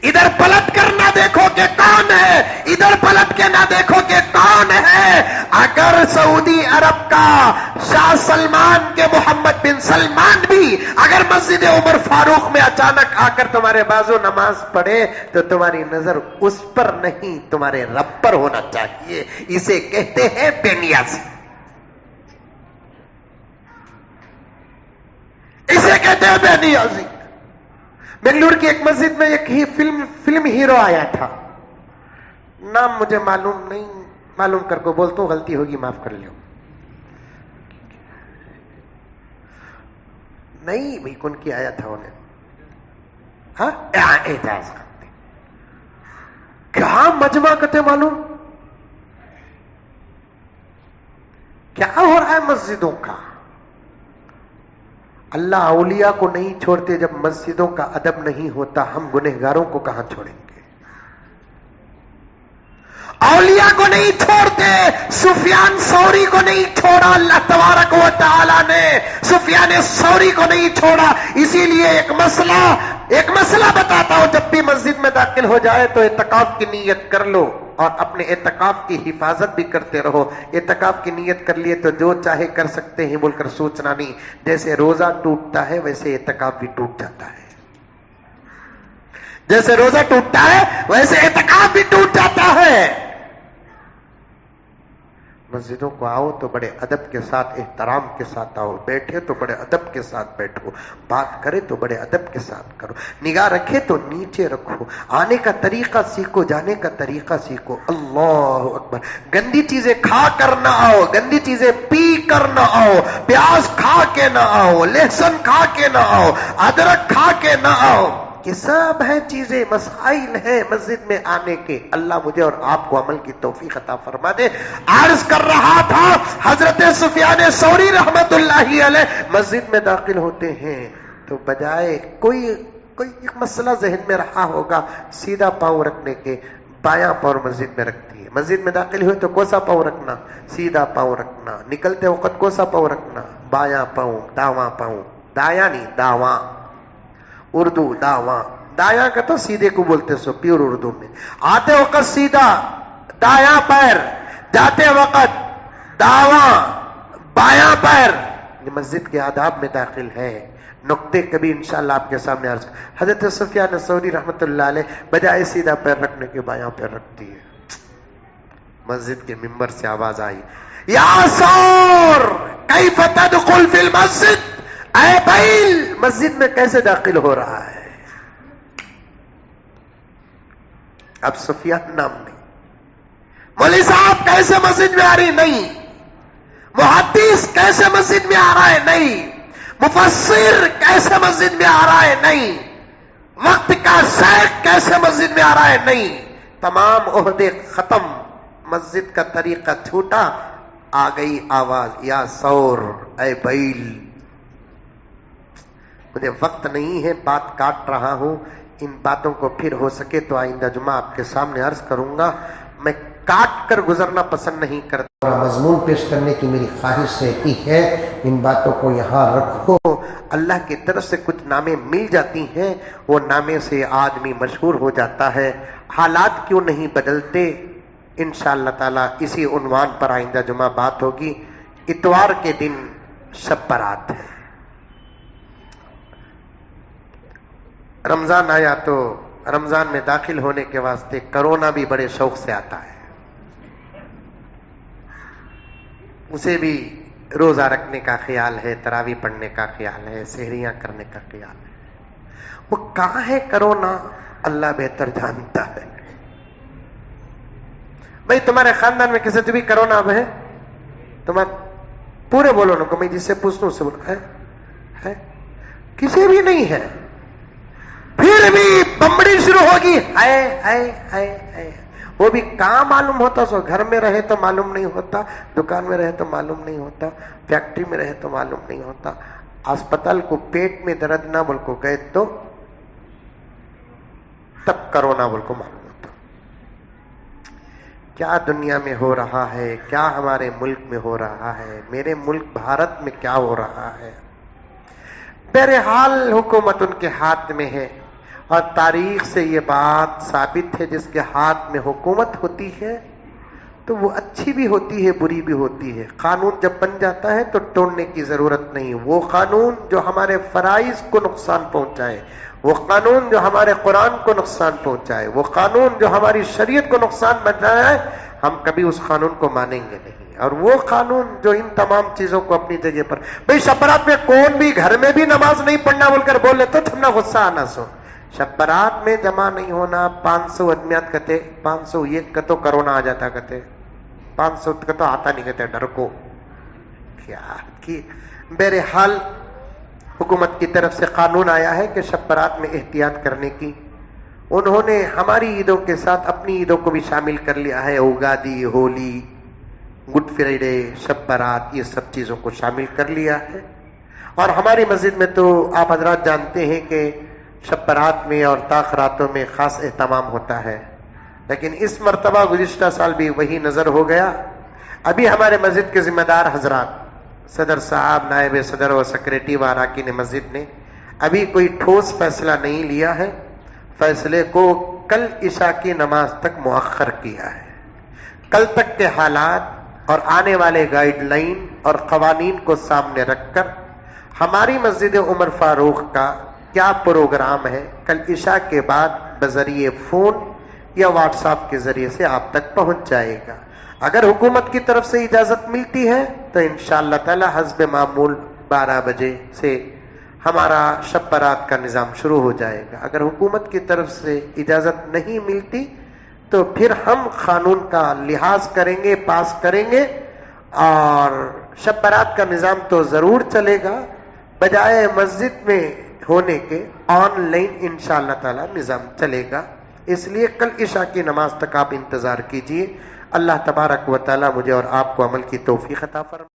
S1: ادھر پلٹ کر نہ دیکھو دیکھو کہ کون ہے، ادھر پلٹ کے نہ دیکھو کہ کون ہے۔ اگر سعودی عرب کا شاہ سلمان کے محمد بن سلمان بھی اگر مسجد عمر فاروق میں اچانک آ کر تمہارے بازو نماز پڑھے تو تمہاری نظر اس پر نہیں، تمہارے رب پر ہونا چاہیے۔ اسے کہتے ہیں بے نیازی، اسے کہتے ہیں بے نیازی۔ بنگلور کی ایک مسجد میں ایک ہی فلم ہیرو آیا تھا، نام مجھے معلوم نہیں، معلوم کر کو بولتا ہوں، غلطی ہوگی معاف کر لیو۔ نہیں بھائی کون کی آیا تھا انہیں، ہاں اعجاز کرتے کیا مجمع کرتے، معلوم کیا ہو رہا ہے مسجدوں کا؟ اللہ اولیاء کو نہیں چھوڑتے، جب مسجدوں کا ادب نہیں ہوتا ہم گنہگاروں کو کہاں چھوڑیں گے؟ اولیاء کو نہیں چھوڑتے، سفیان ثوری کو نہیں چھوڑا اللہ تبارک و تعالی نے، سفیان ثوری کو نہیں چھوڑا۔ اسی لیے ایک مسئلہ بتاتا ہوں، جب بھی مسجد میں داخل ہو جائے تو اعتکاف کی نیت کر لو اور اپنے اعتکاف کی حفاظت بھی کرتے رہو۔ اعتکاف کی نیت کر لیے تو جو چاہے کر سکتے ہیں بول کر سوچنا نہیں، جیسے روزہ ٹوٹتا ہے ویسے اعتکاف بھی ٹوٹ جاتا ہے، جیسے روزہ ٹوٹتا ہے ویسے اعتکاف بھی ٹوٹ جاتا ہے۔ مسجدوں کو آؤ تو بڑے ادب کے ساتھ، احترام کے ساتھ آؤ، بیٹھے تو بڑے ادب کے ساتھ بیٹھو، بات کرے تو بڑے ادب کے ساتھ کرو، نگاہ رکھے تو نیچے رکھو، آنے کا طریقہ سیکھو، جانے کا طریقہ سیکھو۔ اللہ اکبر۔ گندی چیزیں کھا کر نہ آؤ، گندی چیزیں پی کر نہ آؤ، پیاز کھا کے نہ آؤ، لہسن کھا کے نہ آؤ، ادرک کھا کے نہ آؤ، یہ سب ہیں چیزیں، مسائل ہیں مسجد میں آنے کے۔ اللہ مجھے اور آپ کو عمل کی توفیق عطا فرما دے۔ عرض کر رہا تھا حضرت سفیان ثوری رحمت اللہ علیہ مسجد میں داخل ہوتے ہیں تو بجائے کوئی ایک مسئلہ ذہن میں رہا ہوگا، سیدھا پاؤں رکھنے کے بایاں پاؤں مسجد میں رکھتی ہے۔ مسجد میں داخل ہوئے تو کوسا پاؤں رکھنا، سیدھا پاؤں رکھنا، نکلتے وقت کوسا پاؤں رکھنا، بایاں پاؤں، داواں پاؤں، دایاں نہیں داواں، اردو داواں، دایاں کا تو سیدھے کو بولتے سو پیور اردو میں۔ آتے وقت سیدھا دایاں پیر، جاتے وقت داواں بایاں پیر، یہ مسجد کے آداب میں داخل ہے۔ نقطے کبھی انشاءاللہ آپ کے سامنے عرض۔ حضرت سفیان ثوری رحمت اللہ علیہ بجائے سیدھا پیر رکھنے کے بایاں پیر رکھتی ہے۔ مسجد کے ممبر سے آواز آئی، یا ثور کیف تدخل فی المسجد، اے بیل مسجد میں کیسے داخل ہو رہا ہے؟ اب سفیان نام نہیں، مولوی صاحب کیسے مسجد میں آ رہی نہیں، محدث کیسے مسجد میں آ رہا ہے نہیں، مفسر کیسے مسجد میں آ رہا ہے نہیں، وقت کا شیخ کیسے مسجد میں آ رہا ہے نہیں، تمام عہدے ختم، مسجد کا طریقہ چھوٹا، آ گئی آواز، یا ثور اے بیل۔ مجھے وقت نہیں ہے، بات کاٹ رہا ہوں، ان باتوں کو پھر ہو سکے تو آئندہ جمعہ آپ کے سامنے عرض کروں گا، میں کاٹ کر گزرنا پسند نہیں کرتا، مضمون پیش کرنے کی میری خواہش ہے، ان باتوں کو یہاں رکھو۔ اللہ کی طرف سے کچھ نامیں مل جاتی ہیں، وہ نامے سے آدمی مشہور ہو جاتا ہے، حالات کیوں نہیں بدلتے؟ انشاءاللہ تعالی اسی عنوان پر آئندہ جمعہ بات ہوگی۔ اتوار کے دن شب برات ہے، رمضان آیا تو رمضان میں داخل ہونے کے واسطے کرونا بھی بڑے شوق سے آتا ہے، اسے بھی روزہ رکھنے کا خیال ہے، تراویح پڑھنے کا خیال ہے، سحریاں کرنے کا خیال ہے۔ وہ کہاں ہے کرونا اللہ بہتر جانتا ہے۔ بھائی تمہارے خاندان میں کسی سے بھی کرونا اب ہے؟ تمہارے پورے بولو نا کو، میں جس سے پوچھتا ہوں اس سے بولو، ہے کسی بھی نہیں ہے، پھر بھی بمبڑی شروع ہوگی، ہے وہ بھی کہاں معلوم ہوتا، سو گھر میں رہے تو معلوم نہیں ہوتا، دکان میں رہے تو معلوم نہیں ہوتا، فیکٹری میں رہے تو معلوم نہیں ہوتا، اسپتال کو پیٹ میں درد نہ بول کو گئے تو تب کرونا بول کو معلوم ہوتا۔ کیا دنیا میں ہو رہا ہے، کیا ہمارے ملک میں ہو رہا ہے، میرے ملک بھارت میں کیا ہو رہا ہے؟ بہرحال حکومت ان کے ہاتھ میں ہے، اور تاریخ سے یہ بات ثابت ہے، جس کے ہاتھ میں حکومت ہوتی ہے تو وہ اچھی بھی ہوتی ہے بری بھی ہوتی ہے. قانون جب بن جاتا ہے تو توڑنے کی ضرورت نہیں. وہ قانون جو ہمارے فرائض کو نقصان پہنچائے، وہ قانون جو ہمارے قرآن کو نقصان پہنچائے، وہ قانون جو ہماری شریعت کو نقصان پہنچائے، ہم کبھی اس قانون کو مانیں گے نہیں. اور وہ قانون جو ان تمام چیزوں کو اپنی جگہ پر، بھئی شب برات میں کون بھی گھر میں بھی نماز نہیں پڑھنا بول کر بول لیتے تو ہم نہ غصہ آنا سو. شب برات میں جمع نہیں ہونا، 500 آدمیات کہتے، 500 یہ کتو کرونا آ جاتا کہتے، 500 کا تو آتا نہیں کہتے ڈر کو کیا کی. بہرحال حکومت کی طرف سے قانون آیا ہے کہ شب برات میں احتیاط کرنے کی. انہوں نے ہماری عیدوں کے ساتھ اپنی عیدوں کو بھی شامل کر لیا ہے. اگادی، ہولی، گڈ فرائیڈے، شب برات، یہ سب چیزوں کو شامل کر لیا ہے. اور ہماری مسجد میں تو آپ حضرات جانتے ہیں کہ شب برات میں اور تاخراتوں میں خاص اہتمام ہوتا ہے. لیکن اس مرتبہ گزشتہ سال بھی وہی نظر ہو گیا. ابھی ہمارے مسجد کے ذمہ دار حضرات، صدر صاحب، نائب صدر اور سیکریٹری و اراکین مسجد نے ابھی کوئی ٹھوس فیصلہ نہیں لیا ہے. فیصلے کو کل عشاء کی نماز تک مؤخر کیا ہے. کل تک کے حالات اور آنے والے گائیڈ لائن اور قوانین کو سامنے رکھ کر ہماری مسجد عمر فاروق کا کیا پروگرام ہے، کل عشاء کے بعد بذریعہ فون یا واٹس ایپ کے ذریعے سے آپ تک پہنچ جائے گا. اگر حکومت کی طرف سے اجازت ملتی ہے تو انشاءاللہ تعالی حسب معمول 12 بجے سے ہمارا شب برات کا نظام شروع ہو جائے گا. اگر حکومت کی طرف سے اجازت نہیں ملتی تو پھر ہم قانون کا لحاظ کریں گے، پاس کریں گے، اور شب برات کا نظام تو ضرور چلے گا، بجائے مسجد میں ہونے کے آن لائن انشاءاللہ تعالی نظام چلے گا. اس لیے کل عشاء کی نماز تک آپ انتظار کیجئے. اللہ تبارک و تعالی مجھے اور آپ کو عمل کی توفیق عطا فرمائے.